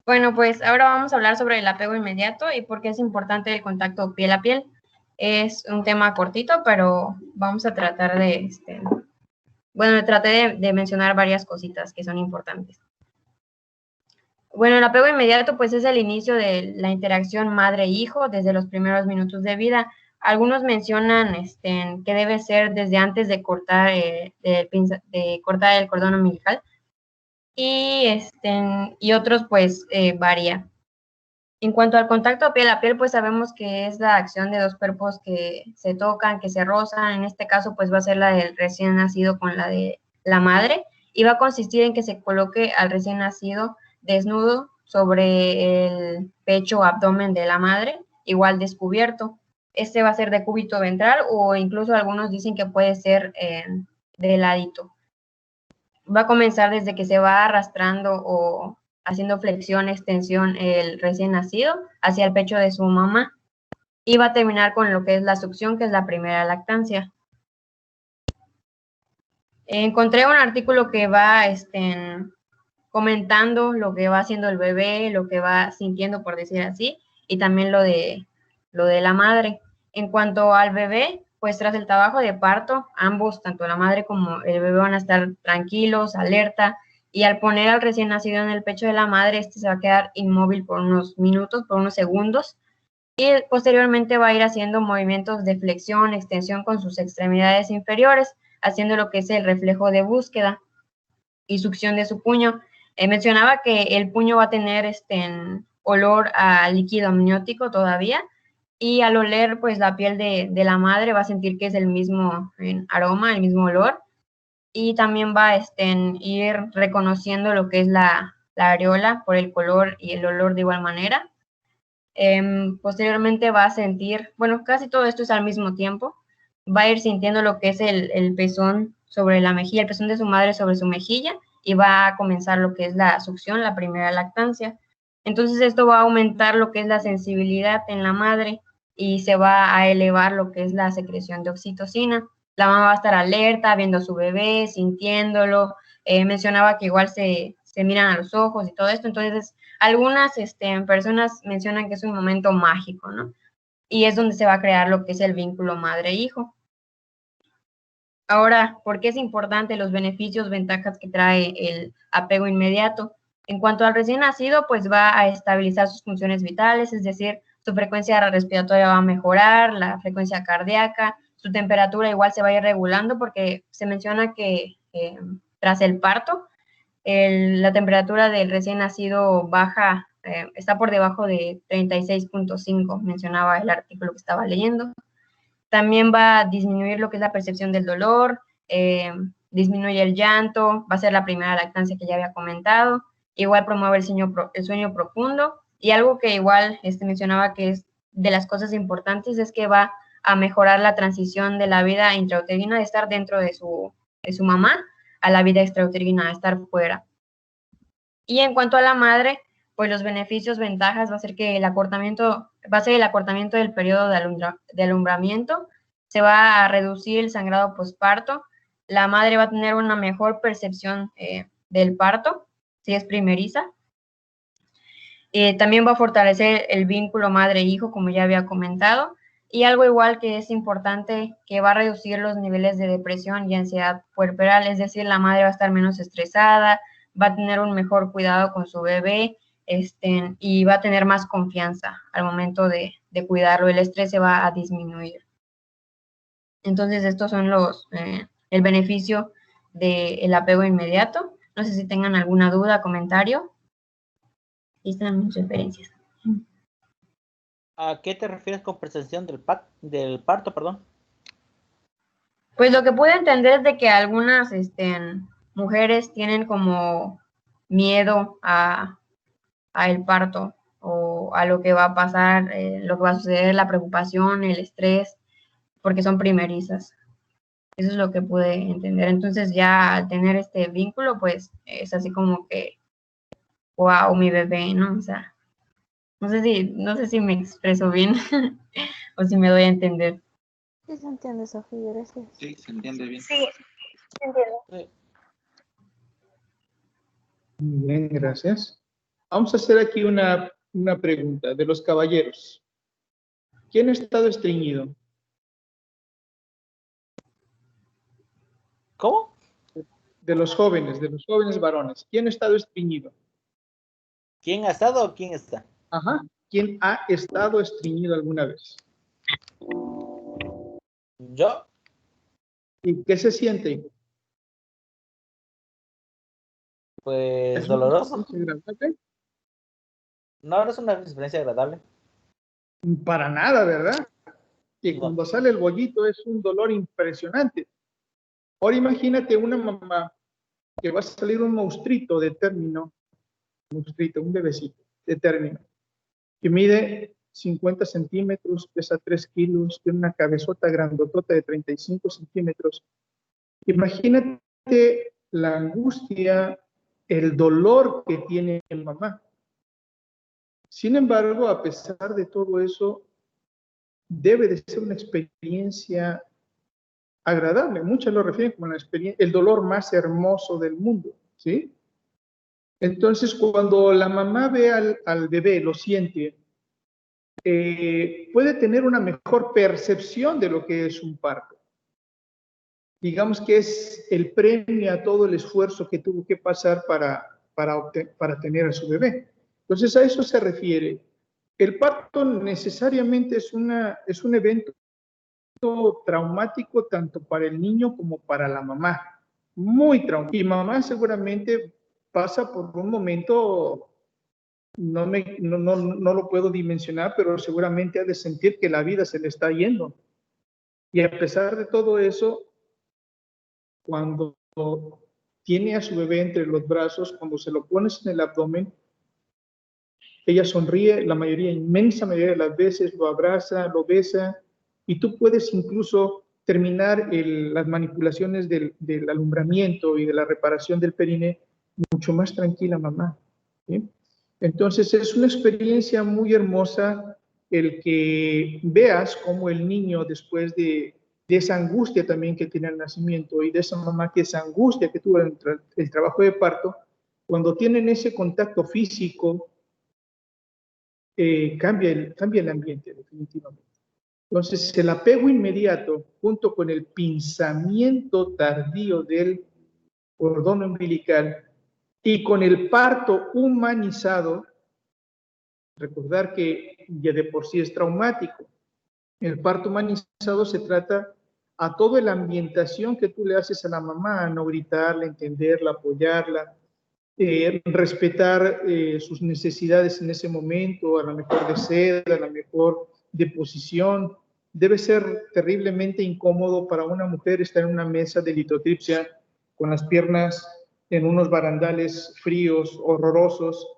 Speaker 8: Bueno, pues ahora vamos a hablar sobre el apego inmediato y por qué es importante el contacto piel a piel. Es un tema cortito, pero vamos a tratar de, traté de mencionar varias cositas que son importantes. Bueno, el apego inmediato pues es el inicio de la interacción madre-hijo desde los primeros minutos de vida. Algunos mencionan que debe ser desde antes de cortar, cortar el cordón umbilical y otros pues varía. En cuanto al contacto piel a piel, pues sabemos que es la acción de dos cuerpos que se tocan, que se rozan. En este caso pues va a ser la del recién nacido con la de la madre y va a consistir en que se coloque al recién nacido desnudo sobre el pecho o abdomen de la madre, igual descubierto. Este va a ser de cúbito ventral o incluso algunos dicen que puede ser de ladito. Va a comenzar desde que se va arrastrando o haciendo flexión, extensión el recién nacido hacia el pecho de su mamá y va a terminar con lo que es la succión, que es la primera lactancia. Encontré un artículo que va comentando lo que va haciendo el bebé, lo que va sintiendo, por decir así, y también lo de la madre. En cuanto al bebé, pues tras el trabajo de parto, ambos, tanto la madre como el bebé, van a estar tranquilos, alerta, y al poner al recién nacido en el pecho de la madre, se va a quedar inmóvil por unos minutos, por unos segundos,
Speaker 10: y posteriormente va a ir haciendo movimientos de flexión, extensión con sus extremidades inferiores, haciendo lo que es el reflejo de búsqueda y succión de su puño. Mencionaba que el puño va a tener olor a líquido amniótico todavía, y al oler pues la piel de la madre va a sentir que es el mismo aroma, el mismo olor, y también va a ir reconociendo lo que es la areola por el color y el olor de igual manera. Posteriormente va a sentir, bueno, casi todo esto es al mismo tiempo, va a ir sintiendo lo que es el pezón sobre la mejilla, el pezón de su madre sobre su mejilla, y va a comenzar lo que es la succión, la primera lactancia. Entonces esto va a aumentar lo que es la sensibilidad en la madre y se va a elevar lo que es la secreción de oxitocina. La mamá va a estar alerta, viendo a su bebé, sintiéndolo. Mencionaba que igual se miran a los ojos y todo esto. Entonces, algunas personas mencionan que es un momento mágico, ¿no? Y es donde se va a crear lo que es el vínculo madre-hijo. Ahora, ¿por qué es importante los beneficios, ventajas que trae el apego inmediato? En cuanto al recién nacido, pues va a estabilizar sus funciones vitales, es decir, su frecuencia respiratoria va a mejorar, la frecuencia cardíaca, su temperatura igual se va a ir regulando, porque se menciona que tras el parto, la temperatura del recién nacido baja, está por debajo de 36.5, mencionaba el artículo que estaba leyendo. También va a disminuir lo que es la percepción del dolor, disminuye el llanto, va a ser la primera lactancia que ya había comentado, igual promueve el sueño profundo, y algo que igual mencionaba que es de las cosas importantes es que va a mejorar la transición de la vida intrauterina, de estar dentro de su mamá, a la vida extrauterina, a estar fuera. Y en cuanto a la madre, pues los beneficios, ventajas, va a ser el acortamiento del periodo de alumbramiento, se va a reducir el sangrado posparto, la madre va a tener una mejor percepción del parto, si es primeriza. También va a fortalecer el vínculo madre-hijo, como ya había comentado, y algo igual que es importante, que va a reducir los niveles de depresión y ansiedad puerperal, es decir, la madre va a estar menos estresada, va a tener un mejor cuidado con su bebé, y va a tener más confianza al momento de cuidarlo, el estrés se va a disminuir. Entonces, estos son el beneficio del apego inmediato. No sé si tengan alguna duda, comentario. Ahí están mis referencias.
Speaker 11: ¿A qué te refieres con percepción del parto, perdón?
Speaker 10: Pues lo que puedo entender es de que algunas mujeres tienen como miedo a el parto o a lo que va a pasar, lo que va a suceder, la preocupación, el estrés, porque son primerizas. Eso es lo que pude entender. Entonces ya al tener este vínculo, pues es así como que, wow, mi bebé, ¿no? O sea, no sé si me expreso bien o si me doy a entender.
Speaker 2: Sí se entiende, Sofía, gracias.
Speaker 1: Sí, se entiende bien.
Speaker 4: Sí, entiendo.
Speaker 5: Muy bien, gracias. Vamos a hacer aquí una pregunta de los caballeros. ¿Quién ha estado estreñido?
Speaker 11: ¿Cómo?
Speaker 5: De los jóvenes varones. ¿Quién ha estado estreñido?
Speaker 11: ¿Quién ha estado o quién está?
Speaker 5: Ajá. ¿Quién ha estado estreñido alguna vez?
Speaker 11: ¿Yo?
Speaker 5: ¿Y qué se siente?
Speaker 11: Pues
Speaker 5: ¿Es
Speaker 11: doloroso.
Speaker 5: una experiencia agradable?
Speaker 11: No, no es una experiencia agradable.
Speaker 5: Para nada, ¿verdad? Que
Speaker 11: No.
Speaker 5: cuando sale el bollito es un dolor impresionante. Ahora imagínate una mamá que va a salir un monstruito de término, un bebecito de término, que mide 50 centímetros, pesa 3 kilos, tiene una cabezota grandotota de 35 centímetros. Imagínate la angustia, el dolor que tiene el mamá. Sin embargo, a pesar de todo eso, debe de ser una experiencia agradable. Muchos lo refieren como el dolor más hermoso del mundo, ¿sí? Entonces, cuando la mamá ve al bebé, lo siente, puede tener una mejor percepción de lo que es un parto. Digamos que es el premio a todo el esfuerzo que tuvo que pasar para tener a su bebé. Entonces, a eso se refiere. El parto necesariamente es un evento traumático tanto para el niño como para la mamá. Muy traumático. Y mamá seguramente pasa por un momento, no lo puedo dimensionar, pero seguramente ha de sentir que la vida se le está yendo. Y a pesar de todo eso, cuando tiene a su bebé entre los brazos, cuando se lo pones en el abdomen, ella sonríe la inmensa mayoría de las veces, lo abraza, lo besa, y tú puedes incluso terminar las manipulaciones del alumbramiento y de la reparación del perine mucho más tranquila, mamá. ¿Sí? Entonces es una experiencia muy hermosa el que veas cómo el niño, después de esa angustia también que tiene al nacimiento y de esa mamá que esa angustia que tuvo en el trabajo de parto, cuando tienen ese contacto físico, cambia el ambiente definitivamente. Entonces el apego inmediato junto con el pinzamiento tardío del cordón umbilical y con el parto humanizado, recordar que ya de por sí es traumático. El parto humanizado se trata a toda la ambientación que tú le haces a la mamá, no gritarla, entenderla, apoyarla, respetar sus necesidades en ese momento, a lo mejor de sed, a lo mejor de posición. Debe ser terriblemente incómodo para una mujer estar en una mesa de litotripsia con las piernas en unos barandales fríos, horrorosos,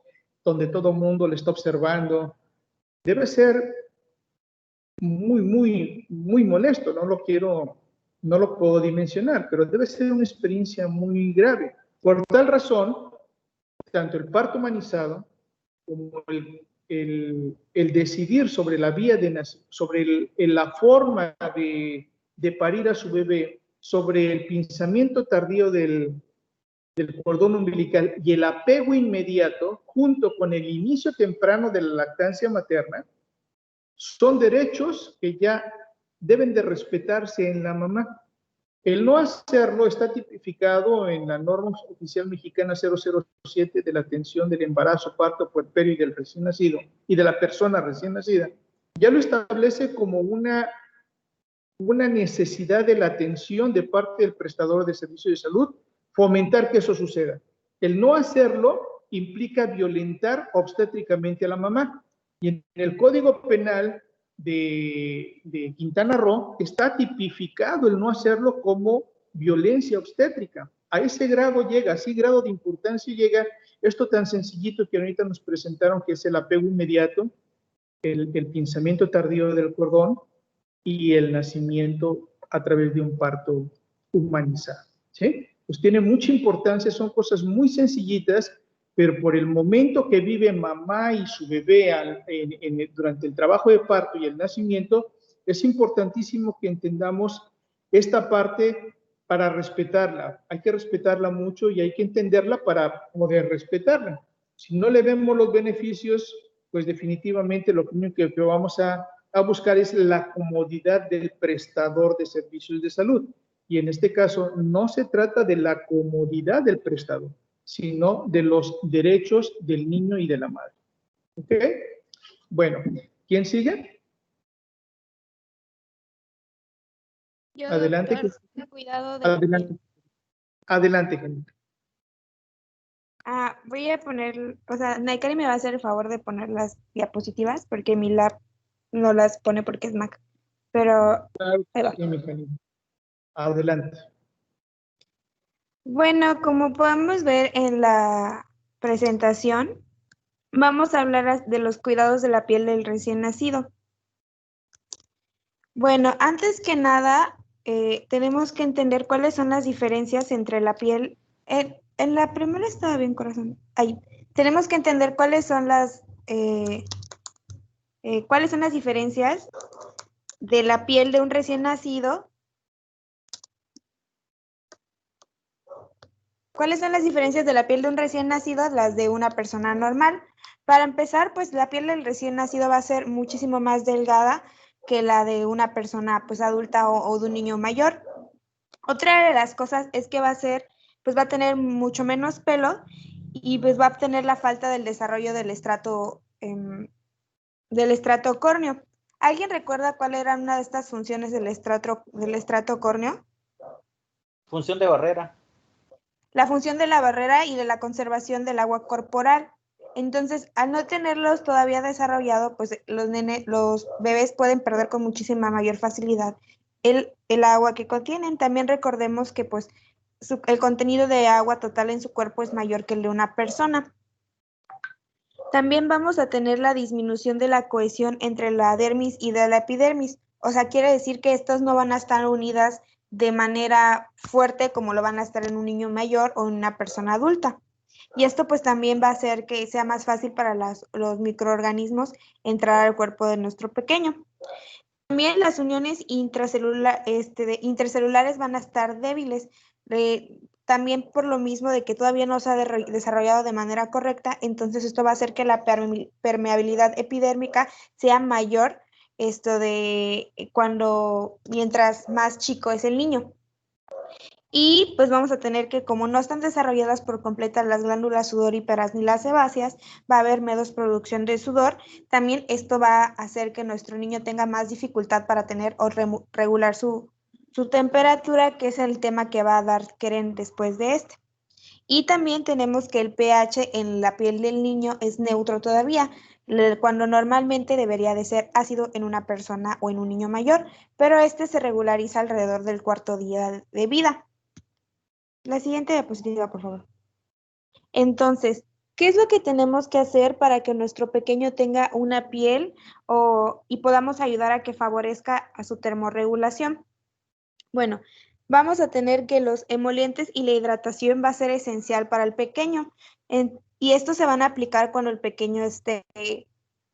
Speaker 5: donde todo el mundo le está observando. Debe ser muy molesto, no lo puedo dimensionar, pero debe ser una experiencia muy grave. Por tal razón, tanto el parto humanizado como el decidir sobre la vía de nacimiento, sobre la forma de parir a su bebé, sobre el pinzamiento tardío del cordón umbilical y el apego inmediato, junto con el inicio temprano de la lactancia materna, son derechos que ya deben de respetarse en la mamá. El no hacerlo está tipificado en la norma oficial mexicana 007 de la atención del embarazo, parto, puerperio y del recién nacido, y de la persona recién nacida. Ya lo establece como una necesidad de la atención de parte del prestador de servicio de salud, fomentar que eso suceda. El no hacerlo implica violentar obstétricamente a la mamá. Y en el Código Penal de Quintana Roo está tipificado el no hacerlo como violencia obstétrica. A ese grado llega, así grado de importancia llega esto tan sencillito que ahorita nos presentaron, que es el apego inmediato, el pinzamiento tardío del cordón y el nacimiento a través de un parto humanizado. ¿Sí? Pues tiene mucha importancia, son cosas muy sencillitas, pero por el momento que vive mamá y su bebé durante el trabajo de parto y el nacimiento, es importantísimo que entendamos esta parte para respetarla. Hay que respetarla mucho y hay que entenderla para poder respetarla. Si no le vemos los beneficios, pues definitivamente lo único que vamos a buscar es la comodidad del prestador de servicios de salud. Y en este caso no se trata de la comodidad del prestador, sino de los derechos del niño y de la madre. ¿Ok? Bueno, ¿quién sigue?
Speaker 2: Yo,
Speaker 5: adelante.
Speaker 2: doctor, cuidado de...
Speaker 5: Adelante. Adelante, Janita.
Speaker 2: Voy a poner, o sea, Naikari me va a hacer el favor de poner las diapositivas porque mi lab no las pone porque es Mac. Pero ahí va.
Speaker 5: Adelante.
Speaker 2: Bueno, como podemos ver en la presentación, vamos a hablar de los cuidados de la piel del recién nacido. Bueno, antes que nada, tenemos que entender cuáles son las diferencias entre la piel. En la primera estaba bien, corazón. Ahí. Tenemos que entender cuáles son las diferencias de la piel de un recién nacido. ¿Cuáles son las diferencias de la piel de un recién nacido a las de una persona normal? Para empezar, pues la piel del recién nacido va a ser muchísimo más delgada que la de una persona pues adulta o de un niño mayor. Otra de las cosas es que va a tener mucho menos pelo y pues va a tener la falta del desarrollo del estrato estrato córneo. ¿Alguien recuerda cuál era una de estas funciones del estrato córneo?
Speaker 11: Función de barrera.
Speaker 2: La función de la barrera y de la conservación del agua corporal. Entonces, al no tenerlos todavía desarrollado, pues los bebés pueden perder con muchísima mayor facilidad el agua que contienen. También recordemos que pues el contenido de agua total en su cuerpo es mayor que el de una persona. También vamos a tener la disminución de la cohesión entre la dermis y de la epidermis. O sea, quiere decir que estas no van a estar unidas de manera fuerte como lo van a estar en un niño mayor o en una persona adulta. Y esto pues también va a hacer que sea más fácil para los microorganismos entrar al cuerpo de nuestro pequeño. También las uniones intercelulares van a estar débiles, también por lo mismo de que todavía no se ha desarrollado de manera correcta, entonces esto va a hacer que la permeabilidad epidérmica sea mayor mientras más chico es el niño. Y pues vamos a tener que, como no están desarrolladas por completa las glándulas sudoríparas ni las sebáceas, va a haber menos producción de sudor. También esto va a hacer que nuestro niño tenga más dificultad para tener o regular su temperatura, que es el tema que va a dar Keren después de este. Y también tenemos que el pH en la piel del niño es neutro todavía, cuando normalmente debería de ser ácido en una persona o en un niño mayor, pero este se regulariza alrededor del 4º día de vida. La siguiente diapositiva, por favor. Entonces, ¿qué es lo que tenemos que hacer para que nuestro pequeño tenga una piel y podamos ayudar a que favorezca a su termorregulación? Bueno, vamos a tener que los emolientes y la hidratación va a ser esencial para el pequeño. Y estos se van a aplicar cuando el pequeño esté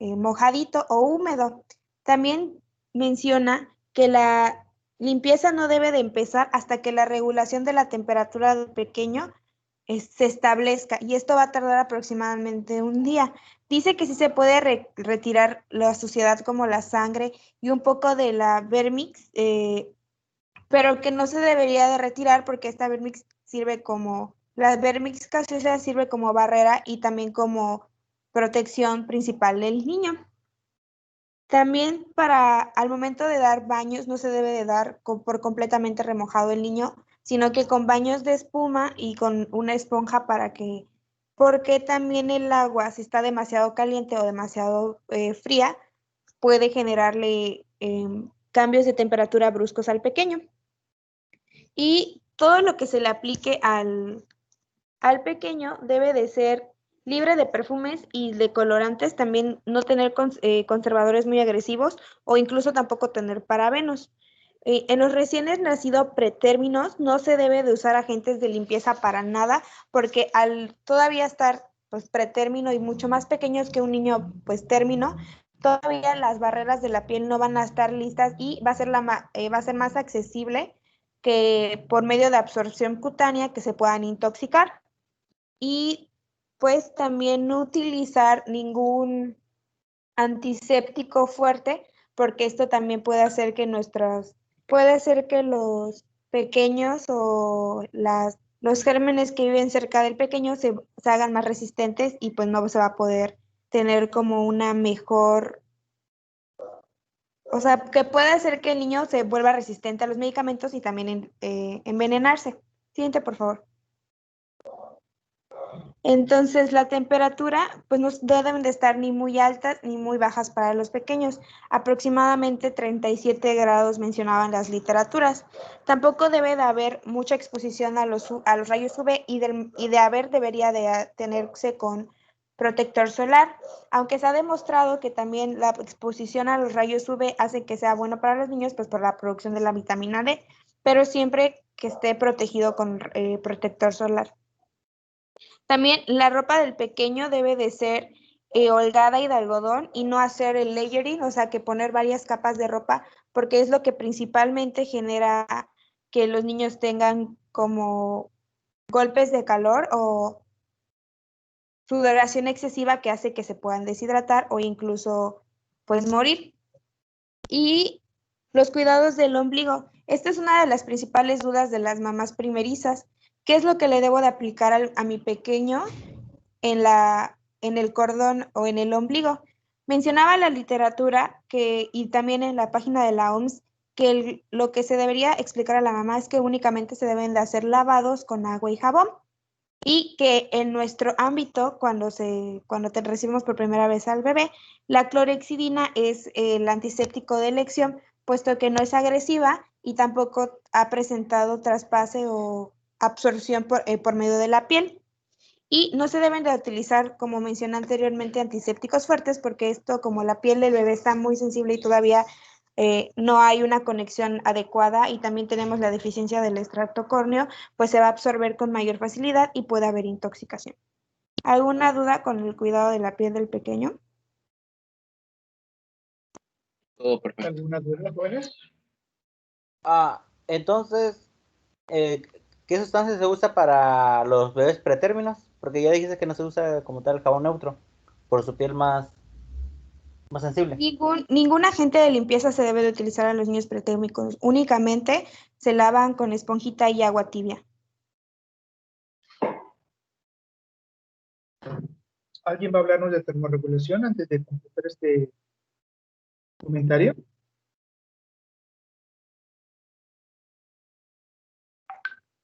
Speaker 2: mojadito o húmedo. También menciona que la limpieza no debe de empezar hasta que la regulación de la temperatura del pequeño se establezca, y esto va a tardar aproximadamente un día. Dice que sí se puede retirar la suciedad como la sangre y un poco de la vermix, pero que no se debería de retirar porque esta vermix la vermix gaseosa sirve como barrera y también como protección principal del niño. También al momento de dar baños no se debe de dar por completamente remojado el niño, sino que con baños de espuma y con una esponja porque también el agua, si está demasiado caliente o demasiado fría, puede generarle cambios de temperatura bruscos al pequeño. Y todo lo que se le aplique al pequeño debe de ser libre de perfumes y de colorantes, también no tener conservadores muy agresivos o incluso tampoco tener parabenos. En los recién nacidos pretérminos no se debe de usar agentes de limpieza para nada, porque al todavía estar pues pretérmino y mucho más pequeños que un niño pues término, todavía las barreras de la piel no van a estar listas y va a ser más accesible que por medio de absorción cutánea que se puedan intoxicar. Y pues también no utilizar ningún antiséptico fuerte, porque esto también puede hacer que los pequeños o los gérmenes que viven cerca del pequeño se hagan más resistentes y pues no se va a poder tener como una mejor, o sea, que puede hacer que el niño se vuelva resistente a los medicamentos y también envenenarse. Siguiente, por favor. Entonces, la temperatura, pues no deben de estar ni muy altas ni muy bajas para los pequeños. Aproximadamente 37 grados mencionaban las literaturas. Tampoco debe de haber mucha exposición a los rayos UV debería de tenerse con protector solar. Aunque se ha demostrado que también la exposición a los rayos UV hace que sea bueno para los niños, pues por la producción de la vitamina D, pero siempre que esté protegido con protector solar. También la ropa del pequeño debe de ser holgada y de algodón y no hacer el layering, o sea, que poner varias capas de ropa, porque es lo que principalmente genera que los niños tengan como golpes de calor o sudoración excesiva que hace que se puedan deshidratar o incluso pues morir. Y los cuidados del ombligo. Esta es una de las principales dudas de las mamás primerizas. ¿Qué es lo que le debo de aplicar a mi pequeño en el cordón o en el ombligo? Mencionaba la literatura y también en la página de la OMS que lo que se debería explicar a la mamá es que únicamente se deben de hacer lavados con agua y jabón y que en nuestro ámbito, cuando te recibimos por primera vez al bebé, la clorhexidina es el antiséptico de elección, puesto que no es agresiva y tampoco ha presentado traspase o absorción por medio de la piel. Y no se deben de utilizar, como mencioné anteriormente, antisépticos fuertes, porque esto, como la piel del bebé está muy sensible y todavía no hay una conexión adecuada y también tenemos la deficiencia del extracto córneo, pues se va a absorber con mayor facilidad y puede haber intoxicación. ¿Alguna duda con el cuidado de la piel del pequeño?
Speaker 1: Todo perfecto.
Speaker 5: ¿Alguna duda, jóvenes?
Speaker 11: Entonces, ¿qué sustancia se usa para los bebés pretérminos? Porque ya dijiste que no se usa como tal el jabón neutro, por su piel más sensible.
Speaker 2: Ningún agente de limpieza se debe de utilizar a los niños pretérmicos. Únicamente se lavan con esponjita y agua tibia.
Speaker 5: ¿Alguien va a hablarnos de termorregulación antes de completar este comentario?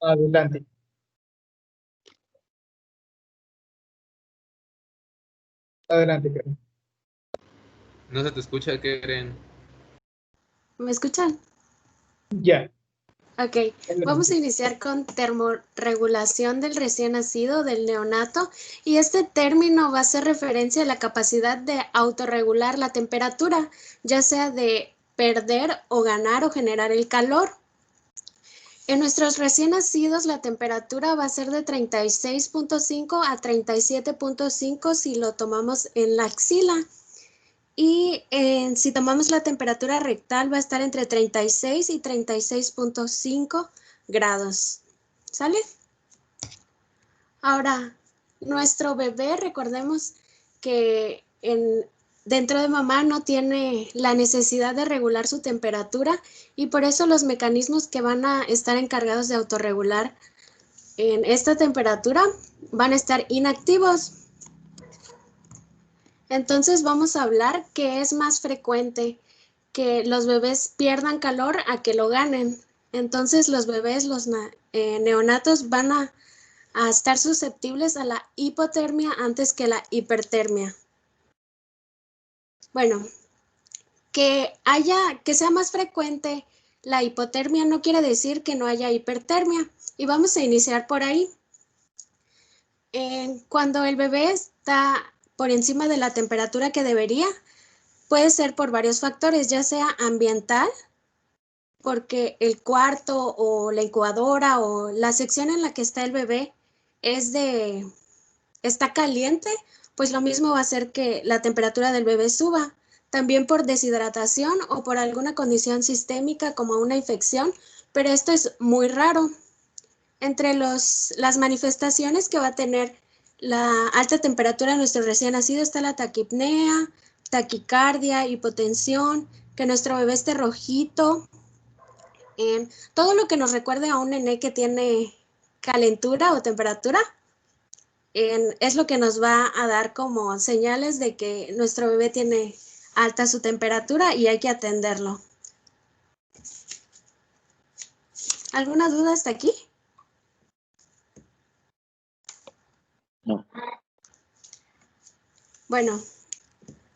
Speaker 5: Adelante. Adelante, Karen.
Speaker 12: No se te escucha, Karen.
Speaker 9: ¿Me escuchan?
Speaker 5: Ya.
Speaker 9: Ok, vamos a iniciar con termorregulación del recién nacido, del neonato, y este término va a hacer referencia a la capacidad de autorregular la temperatura, ya sea de perder o ganar o generar el calor. En nuestros recién nacidos la temperatura va a ser de 36.5 a 37.5 si lo tomamos en la axila. Y si tomamos la temperatura rectal va a estar entre 36 y 36.5 grados. ¿Sale? Ahora, nuestro bebé, recordemos que dentro de mamá no tiene la necesidad de regular su temperatura y por eso los mecanismos que van a estar encargados de autorregular en esta temperatura van a estar inactivos. Entonces vamos a hablar que es más frecuente que los bebés pierdan calor a que lo ganen. Entonces los bebés, los neonatos van a estar susceptibles a la hipotermia antes que la hipertermia. Bueno, que sea más frecuente la hipotermia no quiere decir que no haya hipertermia. Y vamos a iniciar por ahí. Cuando el bebé está por encima de la temperatura que debería, puede ser por varios factores, ya sea ambiental, porque el cuarto o la incubadora o la sección en la que está el bebé está caliente, pues lo mismo va a hacer que la temperatura del bebé suba. También por deshidratación o por alguna condición sistémica como una infección, pero esto es muy raro. Entre las manifestaciones que va a tener la alta temperatura de nuestro recién nacido está la taquipnea, taquicardia, hipotensión, que nuestro bebé esté rojito, todo lo que nos recuerde a un nené que tiene calentura o temperatura, es lo que nos va a dar como señales de que nuestro bebé tiene alta su temperatura y hay que atenderlo. ¿Alguna duda hasta aquí?
Speaker 1: No.
Speaker 9: Bueno,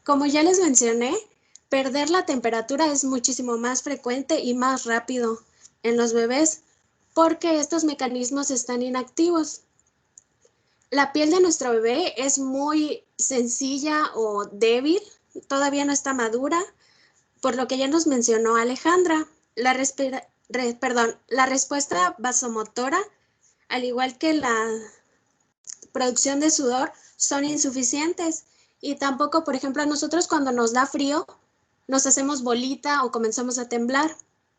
Speaker 9: como ya les mencioné, perder la temperatura es muchísimo más frecuente y más rápido en los bebés porque estos mecanismos están inactivos. La piel de nuestro bebé es muy sencilla o débil, todavía no está madura, por lo que ya nos mencionó Alejandra. La respuesta vasomotora, al igual que la producción de sudor, son insuficientes. Y tampoco, por ejemplo, a nosotros cuando nos da frío, nos hacemos bolita o comenzamos a temblar.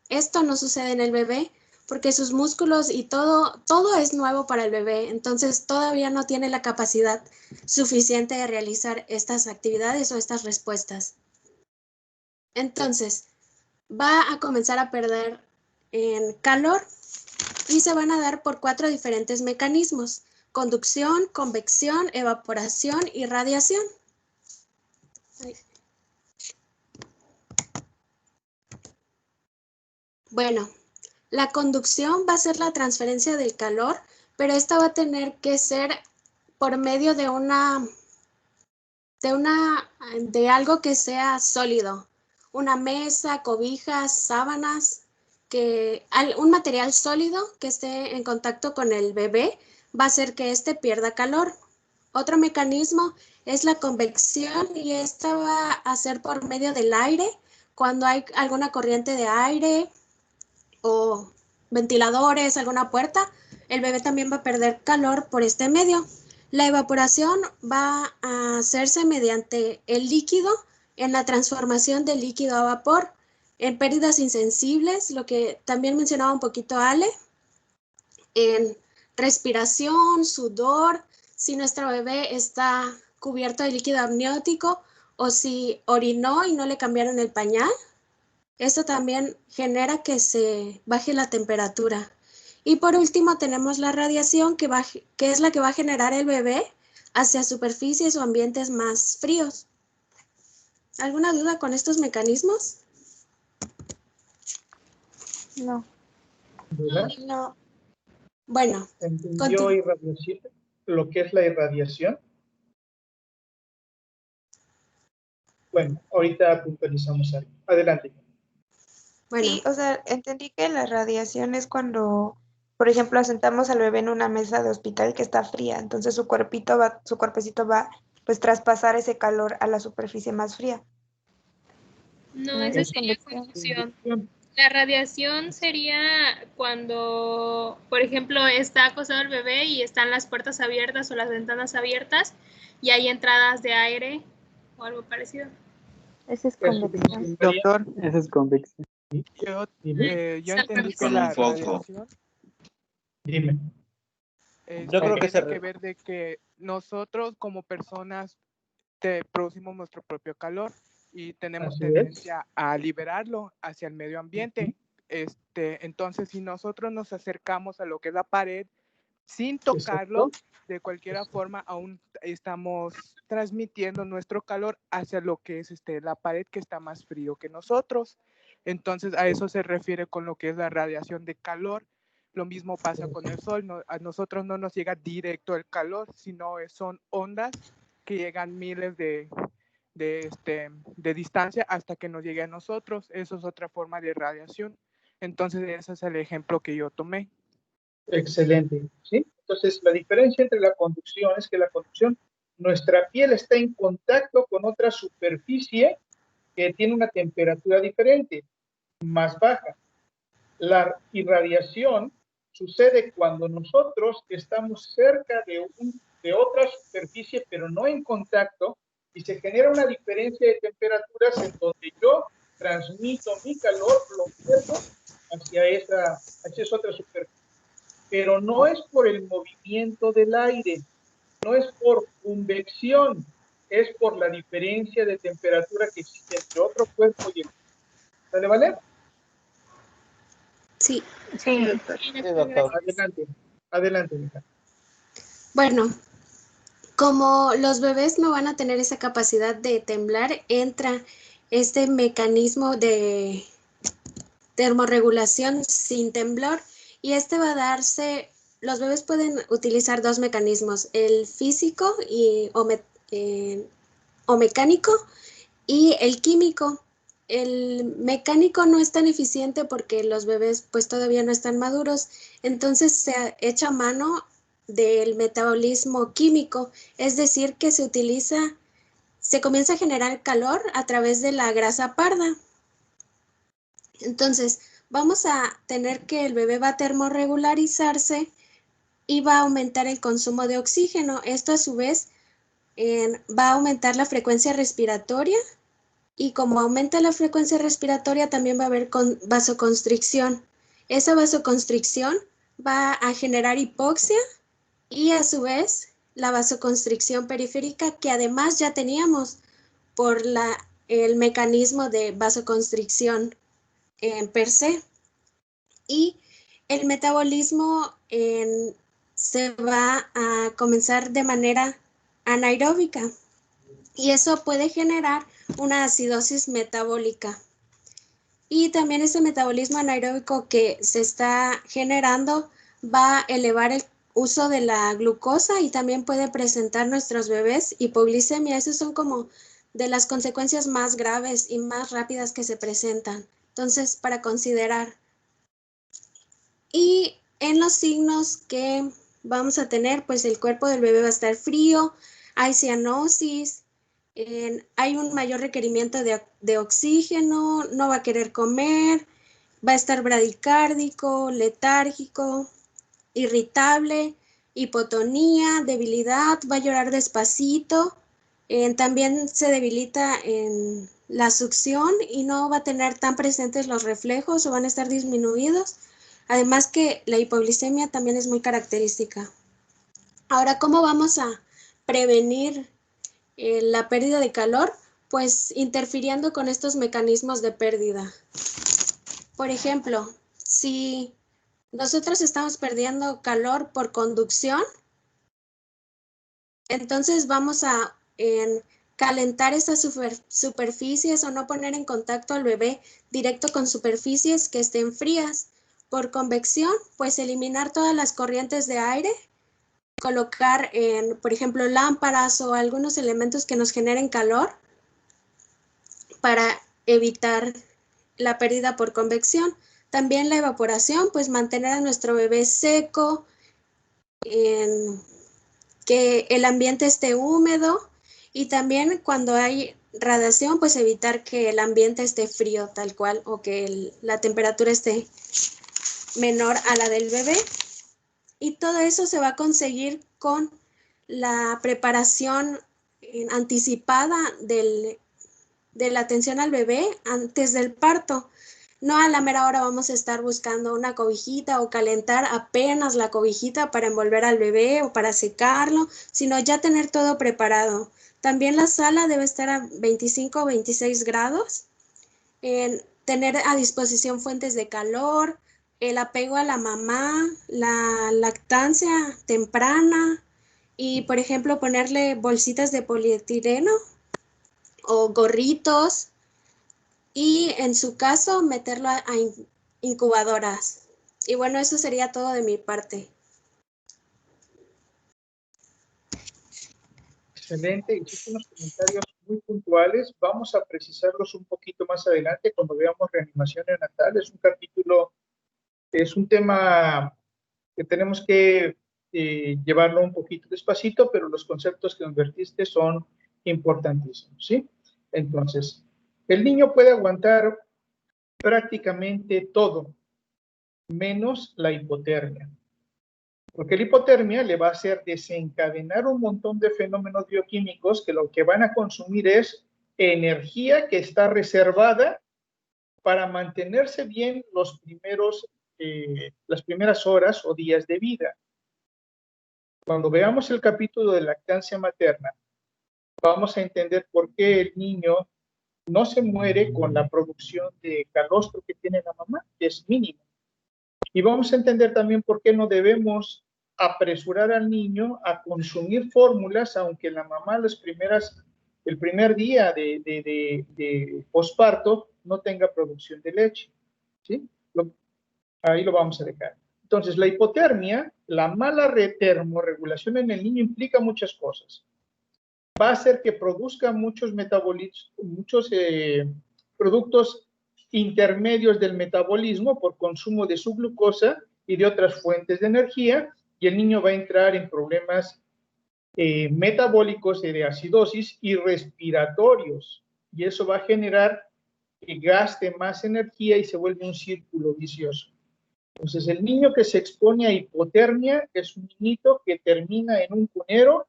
Speaker 9: Esto no sucede en el bebé porque sus músculos y todo es nuevo para el bebé. Entonces todavía no tiene la capacidad suficiente de realizar estas actividades o estas respuestas. Entonces, va a comenzar a perder en calor y se van a dar por 4 diferentes mecanismos: conducción, convección, evaporación y radiación. Bueno, la conducción va a ser la transferencia del calor, pero esta va a tener que ser por medio de algo que sea sólido. Una mesa, cobijas, sábanas, un material sólido que esté en contacto con el bebé va a hacer que éste pierda calor. Otro mecanismo es la convección y esta va a ser por medio del aire. Cuando hay alguna corriente de aire o ventiladores, alguna puerta, el bebé también va a perder calor por este medio. La evaporación va a hacerse mediante el líquido en la transformación del líquido a vapor, en pérdidas insensibles, lo que también mencionaba un poquito Ale, en respiración, sudor, si nuestro bebé está cubierto de líquido amniótico o si orinó y no le cambiaron el pañal. Esto también genera que se baje la temperatura. Y por último tenemos la radiación que es la que va a generar el bebé hacia superficies o ambientes más fríos. ¿Alguna duda con estos mecanismos?
Speaker 2: No.
Speaker 5: ¿Dudas?
Speaker 2: No.
Speaker 9: Bueno.
Speaker 5: ¿Entendió irradiación? ¿Lo que es la irradiación? Bueno, ahorita puntualizamos algo. Adelante.
Speaker 2: Bueno. Sí, o sea, entendí que la radiación es cuando, por ejemplo, sentamos al bebé en una mesa de hospital que está fría, entonces su cuerpecito va pues traspasar ese calor a la superficie más fría.
Speaker 13: No, esa sería conducción. La radiación sería cuando, por ejemplo, está acostado el bebé y están las puertas abiertas o las ventanas abiertas y hay entradas de aire o algo parecido.
Speaker 2: Esa es convección.
Speaker 7: Doctor,
Speaker 3: esa es convección.
Speaker 7: Yo entendí que la radiación
Speaker 5: Dime.
Speaker 11: Yo creo que
Speaker 7: tiene que ver de que nosotros como personas producimos nuestro propio calor y tenemos tendencia a liberarlo hacia el medio ambiente. Entonces, si nosotros nos acercamos a lo que es la pared sin tocarlo, de cualquier forma aún estamos transmitiendo nuestro calor hacia lo que es la pared que está más frío que nosotros. Entonces, a eso se refiere con lo que es la radiación de calor. Lo mismo pasa con el sol. A nosotros no nos llega directo el calor, sino son ondas que llegan miles de distancia hasta que nos llegue a nosotros. Eso es otra forma de radiación. Entonces, ese es el ejemplo que yo tomé.
Speaker 5: Excelente, ¿sí? Entonces, la diferencia entre la conducción es que la conducción, nuestra piel está en contacto con otra superficie que tiene una temperatura diferente, más baja. La irradiación sucede cuando nosotros estamos cerca de otra superficie, pero no en contacto, y se genera una diferencia de temperaturas en donde yo transmito mi calor, lo pierdo hacia esa otra superficie. Pero no es por el movimiento del aire, no es por convección, es por la diferencia de temperatura que existe entre otro cuerpo y el otro. ¿Sale, vale?
Speaker 9: Sí.
Speaker 13: Sí, doctor.
Speaker 5: Adelante, hija.
Speaker 9: Bueno, como los bebés no van a tener esa capacidad de temblar, entra este mecanismo de termorregulación sin temblor y va a darse, los bebés pueden utilizar dos mecanismos, el físico o mecánico y el químico. El mecánico no es tan eficiente porque los bebés pues todavía no están maduros, entonces se echa mano del metabolismo químico, es decir que se comienza a generar calor a través de la grasa parda. Entonces vamos a tener que el bebé va a termorregularizarse y va a aumentar el consumo de oxígeno. Esto a su vez va a aumentar la frecuencia respiratoria y como aumenta la frecuencia respiratoria también va a haber vasoconstricción. Esa vasoconstricción va a generar hipoxia y a su vez la vasoconstricción periférica que además ya teníamos por el mecanismo de vasoconstricción per se. Y el metabolismo se va a comenzar de manera anaeróbica y eso puede generar una acidosis metabólica. Y también ese metabolismo anaeróbico que se está generando va a elevar el uso de la glucosa y también puede presentar nuestros bebés hipoglicemia. Esas son como de las consecuencias más graves y más rápidas que se presentan. Entonces, para considerar. Y en los signos que vamos a tener, pues el cuerpo del bebé va a estar frío, hay cianosis, hay un mayor requerimiento de oxígeno, no va a querer comer, va a estar bradicárdico, letárgico, irritable, hipotonía, debilidad, va a llorar despacito, también se debilita en la succión y no va a tener tan presentes los reflejos o van a estar disminuidos. Además que la hipoglicemia también es muy característica. Ahora, ¿cómo vamos a prevenir la pérdida de calor? Pues interfiriendo con estos mecanismos de pérdida. Por ejemplo, si nosotros estamos perdiendo calor por conducción, entonces vamos a calentar estas superficies o no poner en contacto al bebé directo con superficies que estén frías. Por convección, pues eliminar todas las corrientes de aire, colocar por ejemplo, lámparas o algunos elementos que nos generen calor para evitar la pérdida por convección. También la evaporación, pues mantener a nuestro bebé seco, que el ambiente esté húmedo y también cuando hay radiación, pues evitar que el ambiente esté frío tal cual o que la temperatura esté menor a la del bebé. Y todo eso se va a conseguir con la preparación anticipada de la atención al bebé antes del parto. No a la mera hora vamos a estar buscando una cobijita o calentar apenas la cobijita para envolver al bebé o para secarlo, sino ya tener todo preparado. También la sala debe estar a 25 o 26 grados. Tener a disposición fuentes de calor, el apego a la mamá, la lactancia temprana y, por ejemplo, ponerle bolsitas de polietileno o gorritos y, en su caso, meterlo a incubadoras. Y bueno, eso sería todo de mi parte.
Speaker 5: Excelente, hiciste unos comentarios muy puntuales. Vamos a precisarlos un poquito más adelante cuando veamos reanimación neonatal. Es un capítulo, es un tema que tenemos que llevarlo un poquito despacito, pero los conceptos que nos vertiste son importantísimos, ¿sí? Entonces, el niño puede aguantar prácticamente todo, menos la hipotermia. Porque la hipotermia le va a hacer desencadenar un montón de fenómenos bioquímicos que lo que van a consumir es energía que está reservada para mantenerse bien las primeras horas o días de vida. Cuando veamos el capítulo de lactancia materna, vamos a entender por qué el niño no se muere con la producción de calostro que tiene la mamá, que es mínimo. Y vamos a entender también por qué no debemos apresurar al niño a consumir fórmulas, aunque la mamá el primer día de posparto no tenga producción de leche. ¿Sí? Ahí lo vamos a dejar. Entonces, la hipotermia, la mala termorregulación en el niño implica muchas cosas. Va a hacer que produzca muchos productos intermedios del metabolismo por consumo de su glucosa y de otras fuentes de energía, y el niño va a entrar en problemas metabólicos de acidosis y respiratorios, y eso va a generar que gaste más energía y se vuelve un círculo vicioso. Entonces, el niño que se expone a hipotermia es un niñito que termina en un cunero,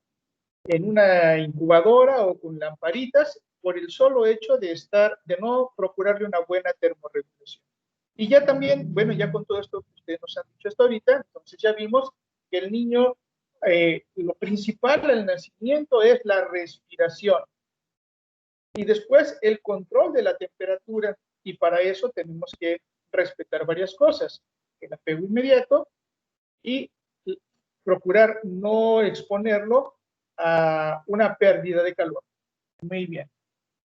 Speaker 5: en una incubadora o con lamparitas, por el solo hecho de no procurarle una buena termorregulación. Y ya también, bueno, ya con todo esto que ustedes nos han dicho hasta ahorita, entonces ya vimos que el niño, lo principal del nacimiento es la respiración. Y después el control de la temperatura, y para eso tenemos que respetar varias cosas: el apego inmediato y procurar no exponerlo a una pérdida de calor. Muy bien.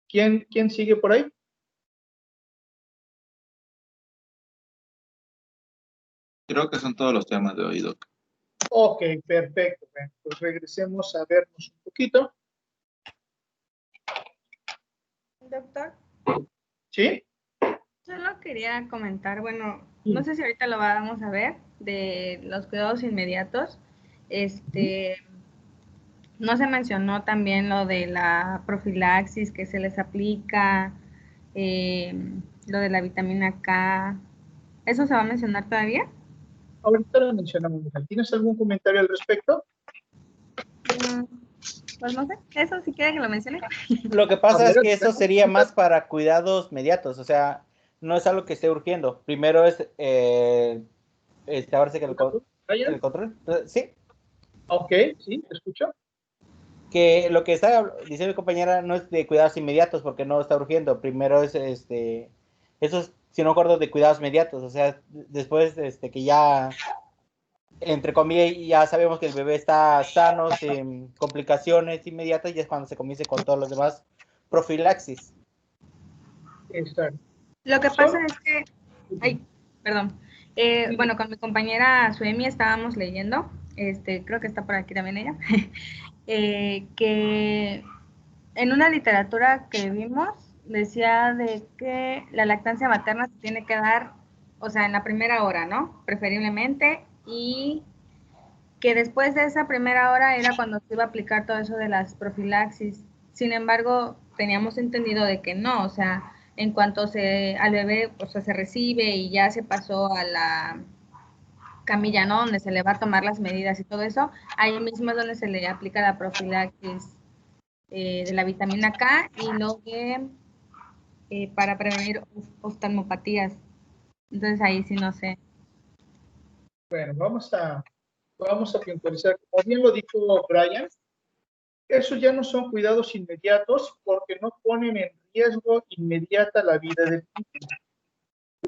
Speaker 5: ¿Quién sigue por ahí?
Speaker 1: Creo que son todos los temas de hoy, Doc.
Speaker 5: Ok, perfecto. Bueno, pues regresemos a vernos un poquito.
Speaker 8: Doctor,
Speaker 5: ¿Sí?
Speaker 8: solo quería comentar, bueno, no sé si ahorita lo vamos a ver, de los cuidados inmediatos. No se mencionó también lo de la profilaxis que se les aplica, lo de la vitamina K. ¿Eso se va a mencionar todavía?
Speaker 5: Ahorita lo mencionamos. ¿Tienes algún comentario al respecto?
Speaker 8: Pues no sé, eso si quiere que lo mencione.
Speaker 11: Lo que pasa es que eso sería más para cuidados inmediatos, o sea, no es algo que esté urgiendo. Primero es ahora sí que el control. Sí.
Speaker 5: Ok, sí, te escucho.
Speaker 11: Que lo que está diciendo mi compañera no es de cuidados inmediatos porque no está urgiendo. Primero es eso es, si no acuerdo, de cuidados inmediatos, o sea, después que ya entre comillas ya sabemos que el bebé está sano, sin complicaciones inmediatas, y es cuando se comience con todos los demás profilaxis.
Speaker 5: Exacto.
Speaker 8: Lo que pasa es que, perdón, bueno, con mi compañera Suemi estábamos leyendo, creo que está por aquí también ella, que en una literatura que vimos decía de que la lactancia materna se tiene que dar, o sea, en la primera hora, ¿no? Preferiblemente, y que después de esa primera hora era cuando se iba a aplicar todo eso de las profilaxis. Sin embargo, teníamos entendido de que no, o sea, en cuanto al bebé, o sea, se recibe y ya se pasó a la camilla, ¿no? Donde se le va a tomar las medidas y todo eso, ahí mismo es donde se le aplica la profilaxis de la vitamina K y lo de para prevenir oftalmopatías. Entonces ahí sí no sé.
Speaker 5: Bueno, vamos a puntualizar. Como bien lo dijo Brian, esos ya no son cuidados inmediatos porque no ponen en riesgo inmediata la vida del niño.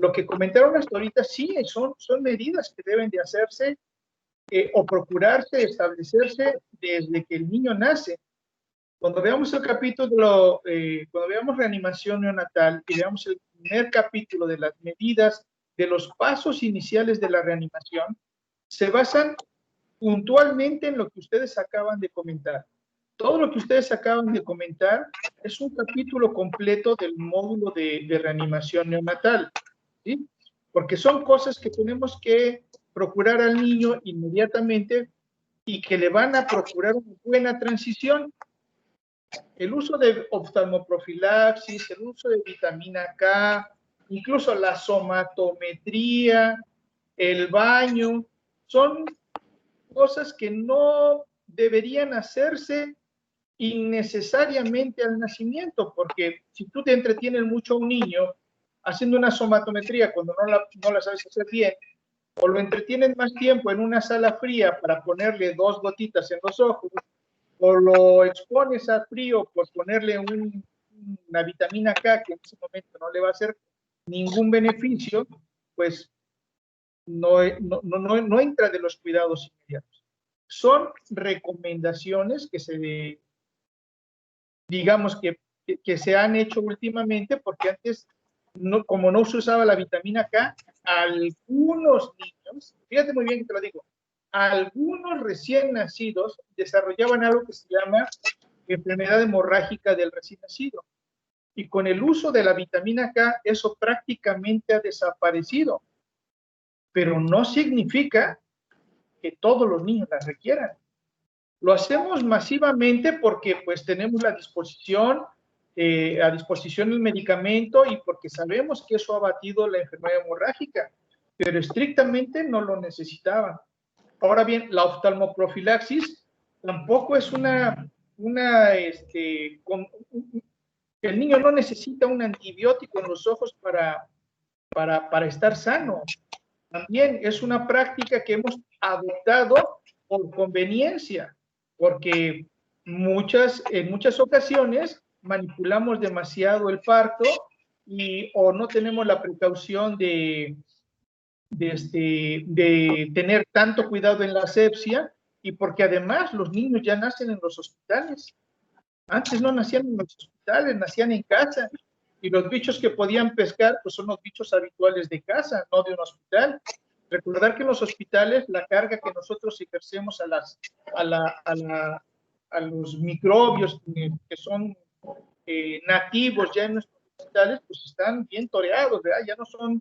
Speaker 5: Lo que comentaron hasta ahorita sí son medidas que deben de hacerse o procurarse, establecerse desde que el niño nace. Cuando veamos el capítulo, cuando veamos reanimación neonatal y veamos el primer capítulo de las medidas, de los pasos iniciales de la reanimación, se basan puntualmente en lo que ustedes acaban de comentar. Todo lo que ustedes acaban de comentar es un capítulo completo del módulo de reanimación neonatal, ¿sí? Porque son cosas que tenemos que procurar al niño inmediatamente y que le van a procurar una buena transición. El uso de oftalmoprofilaxis, el uso de vitamina K, incluso la somatometría, el baño, son cosas que no deberían hacerse innecesariamente al nacimiento, porque si tú te entretienes mucho a un niño haciendo una somatometría cuando no la sabes hacer bien, o lo entretienes más tiempo en una sala fría para ponerle 2 gotitas en los ojos, o lo expones a frío por ponerle una vitamina K que en ese momento no le va a hacer ningún beneficio, pues no entra de los cuidados inmediatos. Son recomendaciones que digamos que se han hecho últimamente, porque antes, como no se usaba la vitamina K, algunos niños, fíjate muy bien que te lo digo, algunos recién nacidos desarrollaban algo que se llama enfermedad hemorrágica del recién nacido. Y con el uso de la vitamina K, eso prácticamente ha desaparecido. Pero no significa que todos los niños la requieran. Lo hacemos masivamente porque pues tenemos a disposición el medicamento y porque sabemos que eso ha abatido la enfermedad hemorrágica, pero estrictamente no lo necesitaban. Ahora bien, la oftalmoprofilaxis tampoco es el niño no necesita un antibiótico en los ojos para estar sano. También es una práctica que hemos adoptado por conveniencia, porque en muchas ocasiones manipulamos demasiado el parto o no tenemos la precaución de tener tanto cuidado en la asepsia, y porque además los niños ya nacen en los hospitales. Antes no nacían en los hospitales, nacían en casa, y los bichos que podían pescar pues son los bichos habituales de casa, no de un hospital. Recordar que en los hospitales la carga que nosotros ejercemos a los microbios que son nativos ya en nuestros hospitales, pues están bien toreados, ¿verdad? Ya no son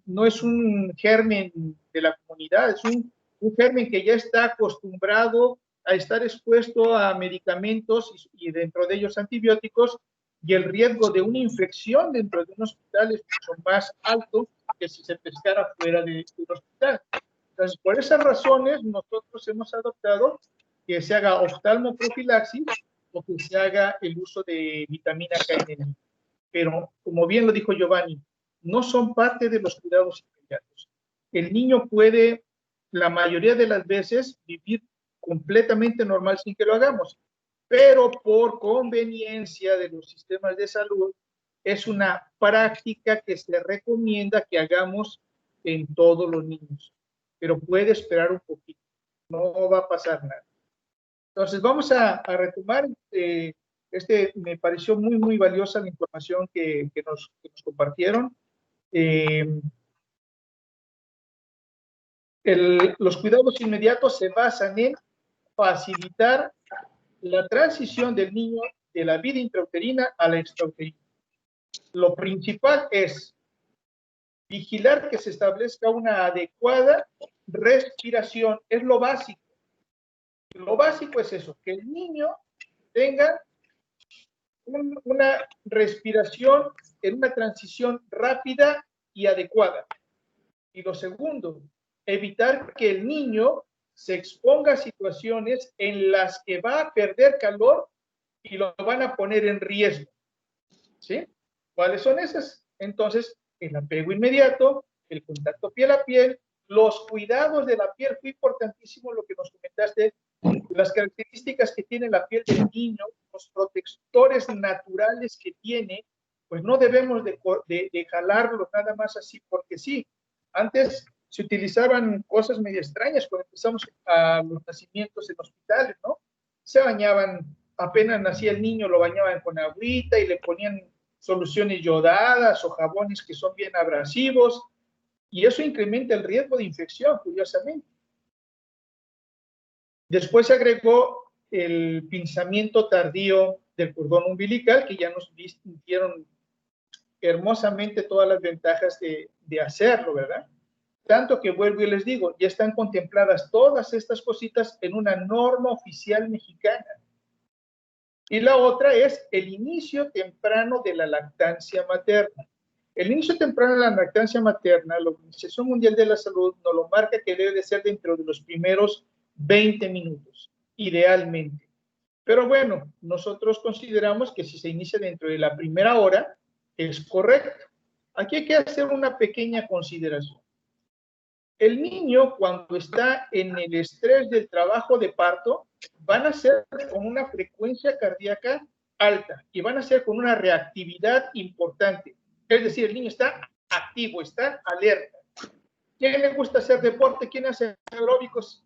Speaker 5: no es un germen de la comunidad, es un germen que ya está acostumbrado a estar expuesto a medicamentos y dentro de ellos antibióticos, y el riesgo de una infección dentro de un hospital es mucho más alto que si se pescara fuera de un hospital. Entonces, por esas razones, nosotros hemos adoptado que se haga oftalmoprofilaxis o que se haga el uso de vitamina K en el niño. Pero, como bien lo dijo Giovanni, no son parte de los cuidados inmediatos. El niño puede, la mayoría de las veces, vivir completamente normal sin que lo hagamos, pero por conveniencia de los sistemas de salud, es una práctica que se recomienda que hagamos en todos los niños, pero puede esperar un poquito, no va a pasar nada. Entonces, vamos a retomar, me pareció muy, muy valiosa la información que nos compartieron. Los cuidados inmediatos se basan en facilitar la transición del niño de la vida intrauterina a la extrauterina. Lo principal es vigilar que se establezca una adecuada respiración, es lo básico. Lo básico es eso, que el niño tenga una respiración en una transición rápida y adecuada. Y lo segundo, evitar que el niño se exponga a situaciones en las que va a perder calor y lo van a poner en riesgo. ¿Sí? ¿Cuáles son esas? Entonces, el apego inmediato, el contacto piel a piel, los cuidados de la piel, fue importantísimo lo que nos comentaste, las características que tiene la piel del niño, los protectores naturales que tiene, pues no debemos de jalarlo nada más así porque sí. Antes se utilizaban cosas medio extrañas cuando empezamos a los nacimientos en hospitales, ¿no? Se bañaban, apenas nacía el niño, lo bañaban con agüita y le ponían soluciones yodadas o jabones que son bien abrasivos, y eso incrementa el riesgo de infección, curiosamente. Después se agregó el pinzamiento tardío del cordón umbilical, que ya nos dieron hermosamente todas las ventajas de hacerlo, ¿verdad? Tanto que vuelvo y les digo, ya están contempladas todas estas cositas en una norma oficial mexicana. Y la otra es el inicio temprano de la lactancia materna. El inicio temprano de la lactancia materna, la Organización Mundial de la Salud nos lo marca que debe de ser dentro de los primeros 20 minutos, idealmente. Pero bueno, nosotros consideramos que si se inicia dentro de la primera hora, es correcto. Aquí hay que hacer una pequeña consideración. El niño, cuando está en el estrés del trabajo de parto, van a ser con una frecuencia cardíaca alta y van a ser con una reactividad importante. Es decir, el niño está activo, está alerta. ¿Quién le gusta hacer deporte? ¿Quién hace aeróbicos?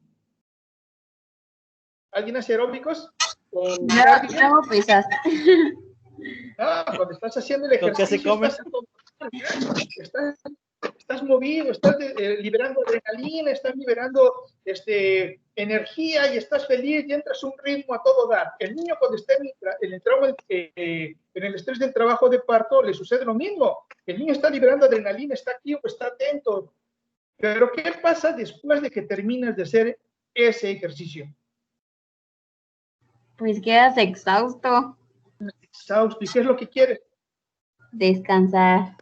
Speaker 5: ¿Alguien hace aeróbicos?
Speaker 10: Yo hago pesas.
Speaker 5: Cuando estás haciendo el ejercicio, estás movido, estás liberando adrenalina, estás liberando energía y estás feliz y entras un ritmo a todo dar. El niño cuando está en el estrés del trabajo de parto le sucede lo mismo. El niño está liberando adrenalina, está activo, está atento. Pero ¿qué pasa después de que terminas de hacer ese ejercicio?
Speaker 10: Pues quedas exhausto.
Speaker 5: Exhausto. ¿Y qué es lo que quieres?
Speaker 10: Descansar.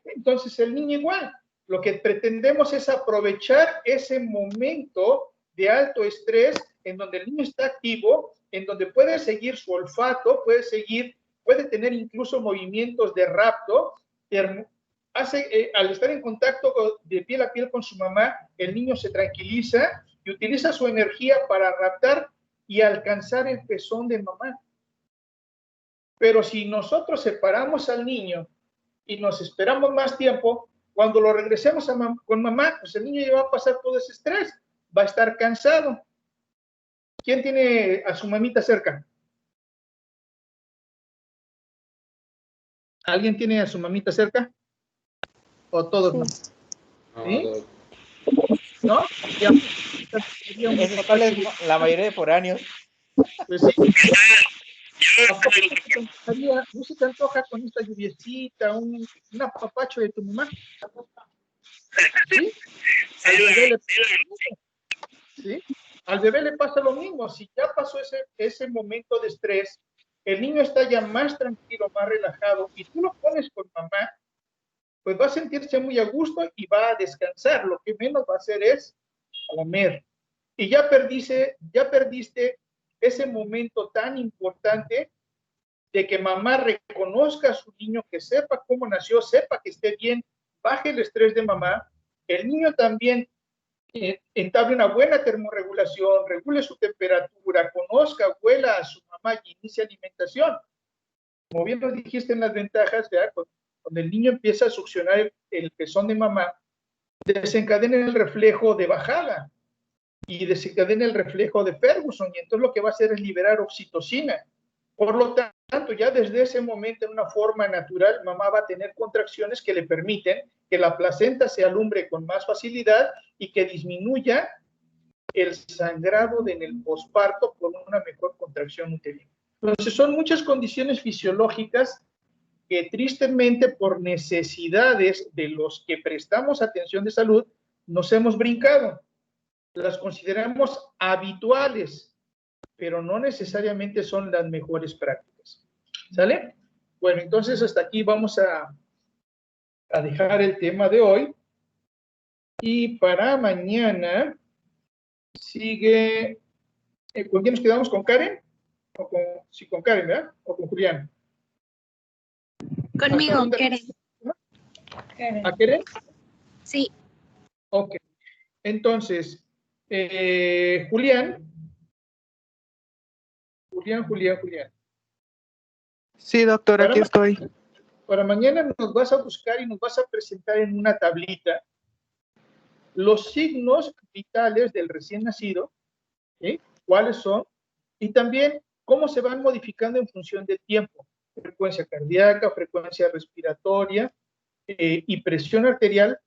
Speaker 5: Entonces el niño igual. Lo que pretendemos es aprovechar ese momento de alto estrés en donde el niño está activo, en donde puede seguir su olfato, puede tener incluso movimientos de rapto. Al estar en contacto de piel a piel con su mamá, el niño se tranquiliza y utiliza su energía para raptar y alcanzar el pezón de mamá. Pero si nosotros separamos al niño y nos esperamos más tiempo, cuando lo regresemos con mamá, pues el niño ya va a pasar todo ese estrés, va a estar cansado. ¿Quién tiene a su mamita cerca? ¿Alguien tiene a su mamita cerca? ¿O todos no? ¿Sí? ¿No?
Speaker 11: ¿Cuál es la mayoría de foráneos?
Speaker 5: Pues sí. ¿No se te antoja con esta lluviecita, un apapacho de tu mamá? ¿Sí? ¿Sí? Al bebé le pasa lo mismo. Si ya pasó ese momento de estrés, el niño está ya más tranquilo, más relajado, y tú lo pones con mamá, pues va a sentirse muy a gusto y va a descansar. Lo que menos va a hacer es comer. Y ya perdiste ese momento tan importante de que mamá reconozca a su niño, que sepa cómo nació, sepa que esté bien, baje el estrés de mamá. El niño también entable una buena termorregulación, regule su temperatura, conozca, huela a su mamá y inicie alimentación. Como bien lo dijiste en las ventajas, ¿verdad? Cuando el niño empieza a succionar el pezón de mamá, desencadena el reflejo de bajada y desencadena el reflejo de Ferguson, y entonces lo que va a hacer es liberar oxitocina. Por lo tanto, ya desde ese momento, en una forma natural, mamá va a tener contracciones que le permiten que la placenta se alumbre con más facilidad y que disminuya el sangrado en el posparto por una mejor contracción uterina. Entonces, son muchas condiciones fisiológicas que tristemente, por necesidades de los que prestamos atención de salud, nos hemos brincado. Las consideramos habituales, pero no necesariamente son las mejores prácticas. ¿Sale? Bueno, entonces hasta aquí vamos a dejar el tema de hoy. Y para mañana sigue... ¿Con quién nos quedamos? ¿Con Karen? Sí, con Karen, ¿verdad? ¿O con Julián?
Speaker 9: Conmigo, Karen.
Speaker 5: ¿A Karen?
Speaker 9: Sí.
Speaker 5: Ok. Entonces, Julián. Julián.
Speaker 7: Sí, doctor, aquí estoy.
Speaker 5: Para mañana nos vas a buscar y nos vas a presentar en una tablita los signos vitales del recién nacido, ¿sí? ¿Cuáles son? Y también cómo se van modificando en función del tiempo. Frecuencia cardíaca, frecuencia respiratoria y presión arterial.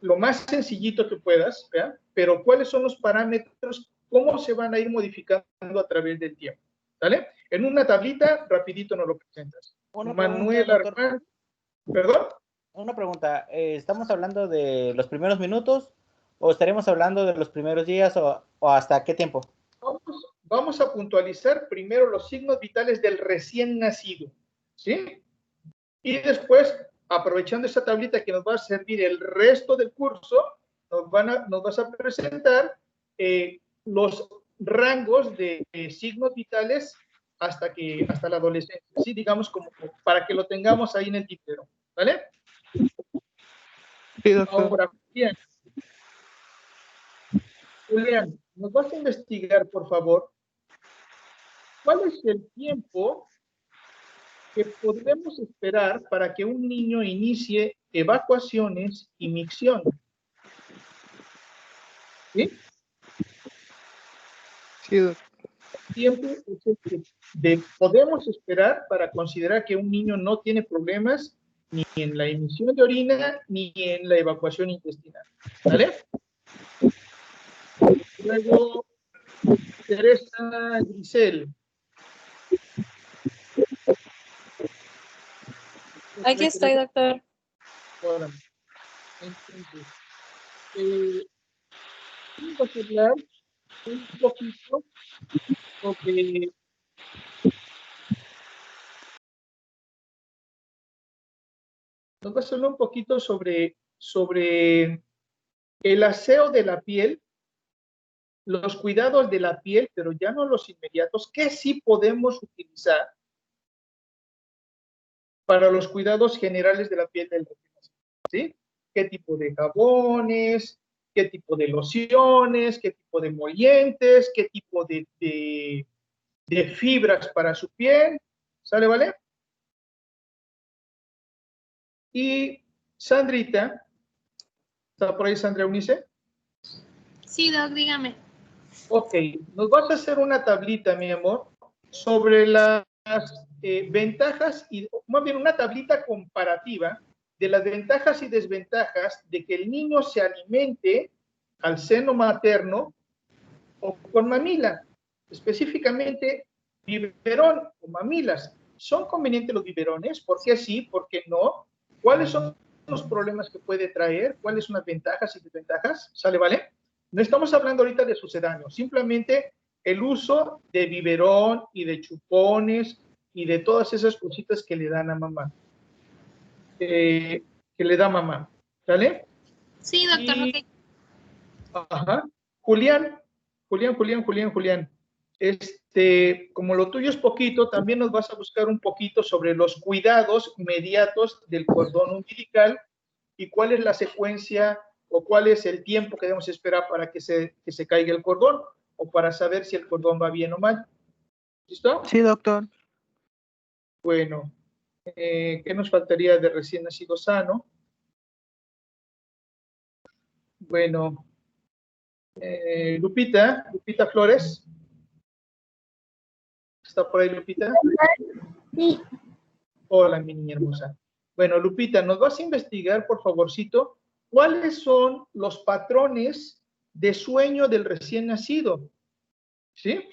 Speaker 5: Lo más sencillito que puedas, ¿verdad? Pero cuáles son los parámetros, cómo se van a ir modificando a través del tiempo. ¿Vale? En una tablita, rapidito nos lo presentas. Manuel Armando. ¿Perdón?
Speaker 11: Una pregunta. ¿Estamos hablando de los primeros minutos o estaremos hablando de los primeros días o hasta qué tiempo?
Speaker 5: Vamos a puntualizar primero los signos vitales del recién nacido, ¿sí? Y después, aprovechando esta tablita que nos va a servir el resto del curso, nos vas a presentar los rangos de signos vitales hasta la adolescencia, ¿sí? Digamos, como para que lo tengamos ahí en el tintero, ¿vale?
Speaker 7: Sí, doctor.
Speaker 5: Ahora, Julián, nos vas a investigar, por favor, ¿cuál es el tiempo que podemos esperar para que un niño inicie evacuaciones y micción? ¿Sí?
Speaker 7: Sí, doctor.
Speaker 5: Tiempo es el que podemos esperar para considerar que un niño no tiene problemas ni en la emisión de orina ni en la evacuación intestinal. ¿Vale? Luego, Teresa Grisel.
Speaker 9: Aquí estoy, doctor.
Speaker 5: Ahora, entonces, vamos a hablar un poquito sobre nos va a hablar un poquito sobre el aseo de la piel, los cuidados de la piel, pero ya no los inmediatos, que sí podemos utilizar para los cuidados generales de la piel del recién nacido, ¿sí? ¿Qué tipo de jabones? ¿Qué tipo de lociones? ¿Qué tipo de emolientes? ¿Qué tipo de fibras para su piel? ¿Sale, vale? Y Sandrita, ¿está por ahí Sandra Eunice?
Speaker 13: Sí, Doc, dígame.
Speaker 5: Ok, nos vas a hacer una tablita, mi amor, sobre las ventajas, y más bien una tablita comparativa de las ventajas y desventajas de que el niño se alimente al seno materno o con mamila, específicamente biberón o mamilas. ¿Son convenientes los biberones? ¿Por qué sí? ¿Por qué no? ¿Cuáles son los problemas que puede traer? ¿Cuáles son las ventajas y desventajas? ¿Sale, vale? No estamos hablando ahorita de sucedáneos, simplemente el uso de biberón y de chupones y de todas esas cositas que le dan a mamá. Que le da mamá. ¿Sale?
Speaker 13: Sí, doctor.
Speaker 5: Y, ajá. Julián. Como lo tuyo es poquito, también nos vas a buscar un poquito sobre los cuidados inmediatos del cordón umbilical y cuál es la secuencia o cuál es el tiempo que debemos esperar para que se caiga el cordón o para saber si el cordón va bien o mal. ¿Listo?
Speaker 7: Sí, doctor.
Speaker 5: Bueno, ¿qué nos faltaría de recién nacido sano? Bueno, Lupita Flores. ¿Está por ahí, Lupita?
Speaker 4: Sí.
Speaker 5: Hola, mi niña hermosa. Bueno, Lupita, nos vas a investigar, por favorcito, cuáles son los patrones de sueño del recién nacido. ¿Sí?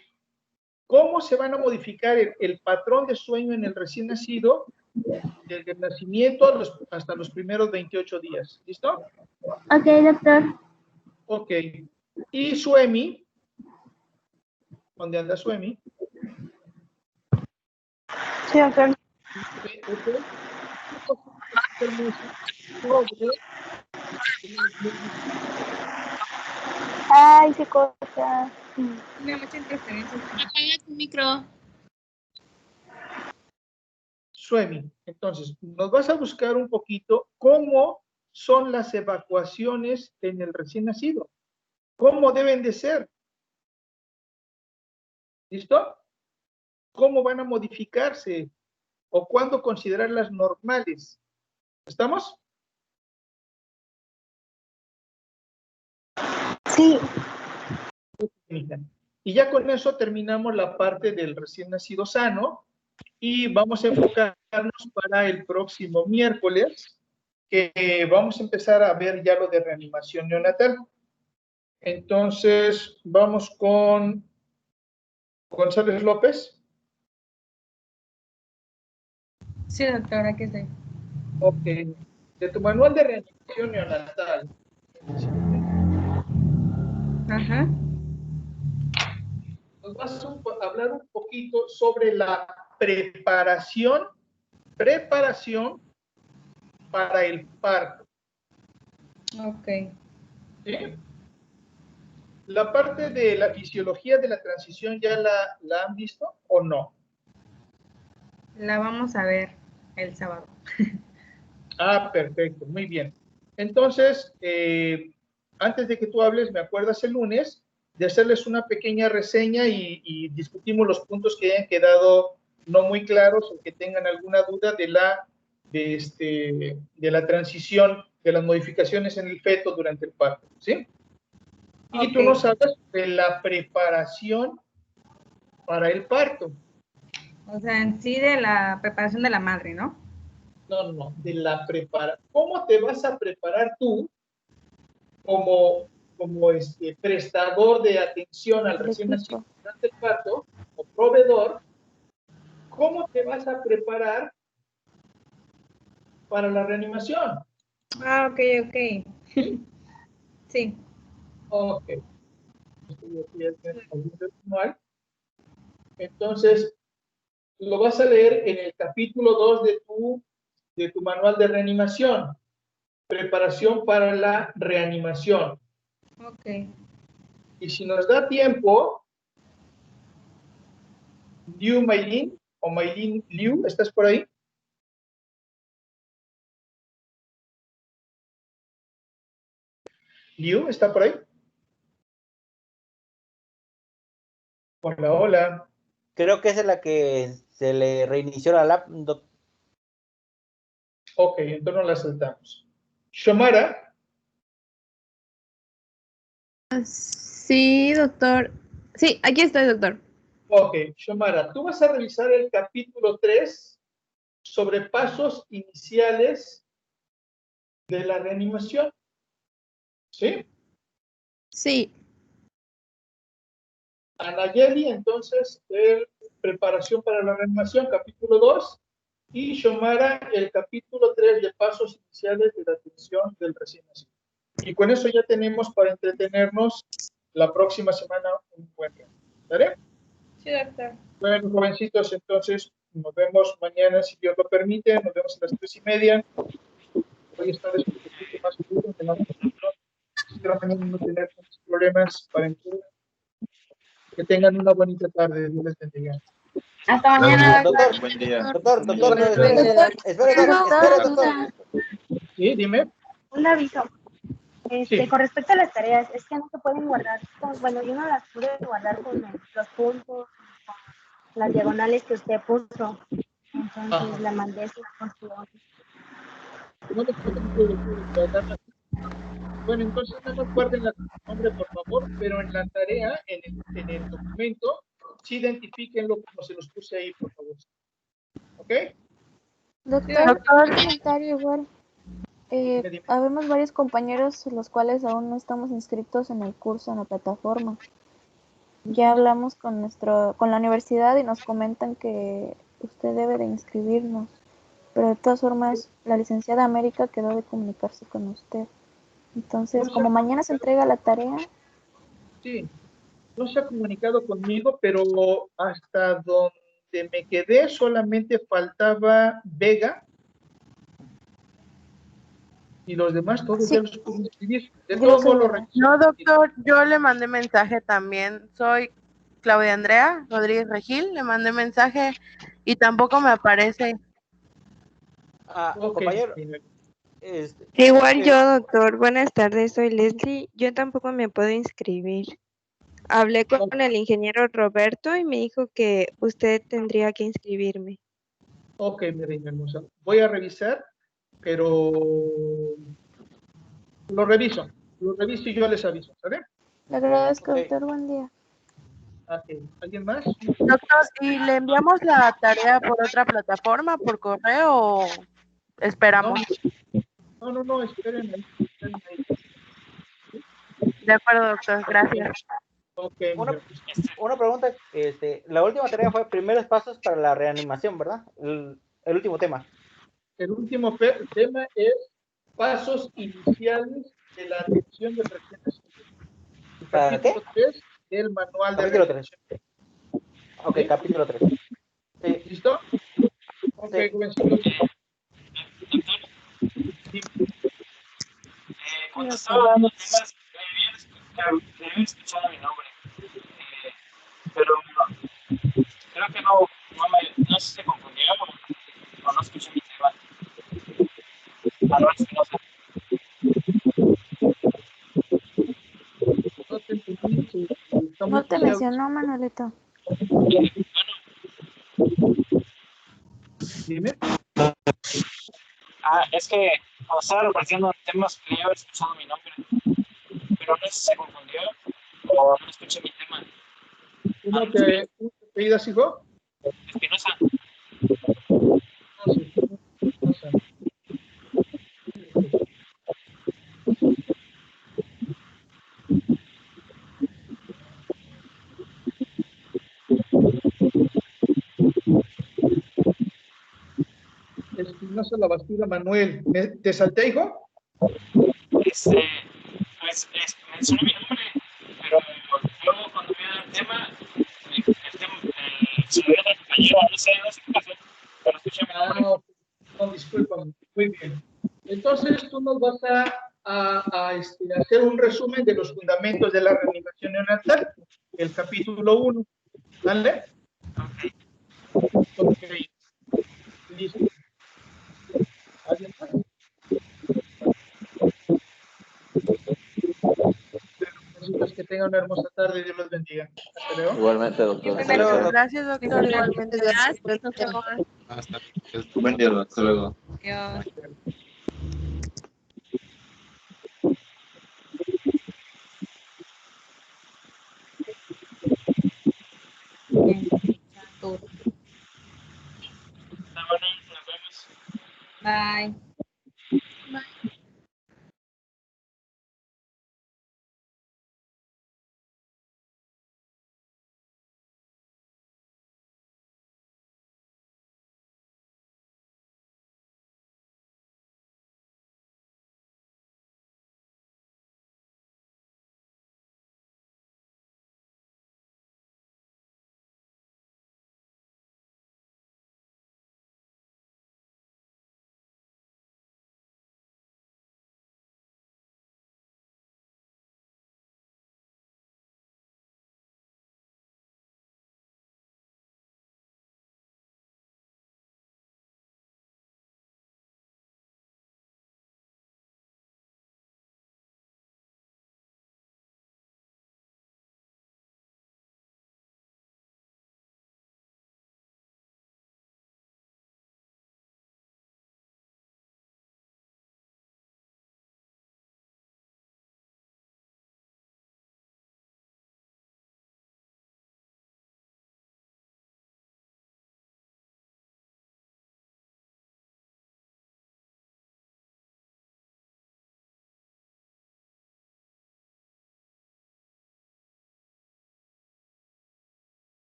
Speaker 5: ¿Cómo se van a modificar el patrón de sueño en el recién nacido desde el nacimiento hasta los primeros 28 días? ¿Listo?
Speaker 4: Ok, doctor.
Speaker 5: Ok. ¿Y Suemi? ¿Dónde anda Suemi?
Speaker 4: Sí, doctor. Ay, qué cosa.
Speaker 8: Tiene mucha interferencia.
Speaker 13: Apaga tu micro.
Speaker 5: Suemi, entonces, nos vas a buscar un poquito cómo son las evacuaciones en el recién nacido. ¿Cómo deben de ser? ¿Listo? ¿Cómo van a modificarse? ¿O cuándo considerarlas normales? ¿Estamos?
Speaker 4: Sí.
Speaker 5: Y ya con eso terminamos la parte del recién nacido sano y vamos a enfocarnos para el próximo miércoles, que vamos a empezar a ver ya lo de reanimación neonatal. Entonces, vamos con González López.
Speaker 8: Sí, doctor, aquí estoy.
Speaker 5: Ok. De tu manual de reanimación neonatal.
Speaker 8: Ajá.
Speaker 5: Nos vas a hablar un poquito sobre la preparación para el parto.
Speaker 8: Ok.
Speaker 5: ¿Sí? ¿La parte de la fisiología de la transición ya la han visto o no?
Speaker 8: La vamos a ver el sábado.
Speaker 5: Ah, perfecto, muy bien. Entonces, antes de que tú hables, me acuerdas el lunes de hacerles una pequeña reseña y discutimos los puntos que hayan quedado no muy claros o que tengan alguna duda de la transición, de las modificaciones en el feto durante el parto, ¿sí? Y tú nos hablas de la preparación para el parto.
Speaker 8: O sea, en sí de la preparación de la madre, ¿no?
Speaker 5: No, de la preparación. ¿Cómo te vas a preparar tú como prestador de atención al recién nacido durante el parto o proveedor? ¿Cómo te vas a preparar para la reanimación?
Speaker 8: Ah, ok. Sí.
Speaker 5: Ok. Entonces, lo vas a leer en el capítulo 2 de tu manual de reanimación. Preparación para la reanimación.
Speaker 8: Ok.
Speaker 5: Y si nos da tiempo, Liu Maylin o Maylin Liu, ¿estás por ahí? Liu, ¿está por ahí? Hola, hola.
Speaker 11: Creo que esa es la que se le reinició la laptop.
Speaker 5: Ok, entonces no la saltamos. Shomara.
Speaker 14: Sí, doctor. Sí, aquí estoy, doctor.
Speaker 5: Ok, Shomara, tú vas a revisar el capítulo 3 sobre pasos iniciales de la reanimación. ¿Sí?
Speaker 14: Sí.
Speaker 5: Anayeli, entonces, preparación para la reanimación, capítulo 2, y Xiomara, el capítulo 3 de pasos iniciales de la atención del recién nacido. Y con eso ya tenemos para entretenernos la próxima semana un buen rato. ¿Vale?
Speaker 8: Sí, doctor.
Speaker 5: Bueno, jovencitos, entonces nos vemos mañana, si Dios lo permite. Nos vemos a las 3:30. Hoy esta vez un poquito más seguro, que espero mañana no tener muchos problemas para entrar. Que tengan una bonita tarde. Dios les bendiga.
Speaker 8: Hasta mañana,
Speaker 11: Doctor,
Speaker 1: Buen día.
Speaker 11: doctor, espera, doctor.
Speaker 5: Sí, dime.
Speaker 4: Un aviso.
Speaker 5: Sí.
Speaker 4: Con respecto a las tareas, es que no se pueden guardar. Bueno, yo no las pude guardar con los puntos, con las diagonales que usted puso. Entonces
Speaker 5: Ajá.
Speaker 4: la mandé sin cuestión.
Speaker 5: No te preocupes, bueno, entonces no nos guarden el nombre, por favor, pero en la tarea, en el documento, sí identifíquenlo como se los puse ahí, por favor. ¿Ok?
Speaker 14: Doctor, un comentario igual.
Speaker 5: Dime.
Speaker 14: Habemos varios compañeros los cuales aún no estamos inscritos en el curso en la plataforma. Ya hablamos con la universidad y nos comentan que usted debe de inscribirnos, pero de todas formas la licenciada América quedó de comunicarse con usted. Entonces, como mañana se entrega la tarea.
Speaker 5: Sí, no se ha comunicado conmigo, pero hasta donde me quedé solamente faltaba Vega y los demás todos ya los pude inscribir. De todos modos,
Speaker 6: No, doctor, yo le mandé mensaje también. Soy Claudia Andrea Rodríguez Regil, le mandé mensaje y tampoco me aparece.
Speaker 11: Compañero.
Speaker 2: Igual yo, doctor. Buenas tardes, soy Leslie. Yo tampoco me puedo inscribir. Hablé con el ingeniero Roberto y me dijo que usted tendría que inscribirme.
Speaker 5: Ok, mi reina hermosa. Voy a revisar, pero lo reviso y yo les aviso, ¿sabes?
Speaker 14: Le agradezco, doctor. Buen día.
Speaker 5: Okay. ¿Alguien más?
Speaker 6: Doctor, ¿y le enviamos la tarea por otra plataforma, por correo o esperamos?
Speaker 5: No, esperen ahí.
Speaker 6: De acuerdo, doctor, gracias.
Speaker 5: Okay,
Speaker 11: Una pregunta, la última tarea fue primeros pasos para la reanimación, ¿verdad? El último tema.
Speaker 5: El último tema es pasos iniciales de la atención del recién nacido. Capítulo 3 del manual de
Speaker 11: Capítulo 3.
Speaker 5: reanimación.
Speaker 11: Ok,
Speaker 5: ¿Sí?
Speaker 11: capítulo 3. Sí.
Speaker 5: ¿Listo? Ok, jovencitos.
Speaker 15: Cuando estaba dando temas, me habían escuchado mi nombre, pero creo que no sé si se confundió o no escuché mi tema. Manuel Espinosa.
Speaker 14: No te mencionó, Manuelito.
Speaker 5: Dime.
Speaker 15: Es que cuando estaba repartiendo temas, quería haber escuchado mi nombre, pero no sé si se confundió o no escuché mi tema.
Speaker 5: ¿Cómo te apellidas, hijo?
Speaker 15: Espinosa.
Speaker 5: Espinosa. Espinosa La Bastida Manuel. ¿Te salté, hijo?
Speaker 15: Pues mencioné mi nombre, pero luego cuando vi el tema, se lo dio a otro compañero, no sé qué pasó, pero escuché mi nombre.
Speaker 5: No, discúlpame. Muy bien. Entonces tú nos vas a hacer un resumen de los fundamentos de la reanimación neonatal, el capítulo 1. ¿Vale? Ok. Listo. ¿Alguien más? Que tengan una hermosa tarde. Dios los bendiga. Hasta luego.
Speaker 1: Igualmente, doctor.
Speaker 6: Hasta luego. Gracias, doctor. Igualmente.
Speaker 12: Hasta
Speaker 1: Buen día, hasta luego.
Speaker 8: Adiós. Bye.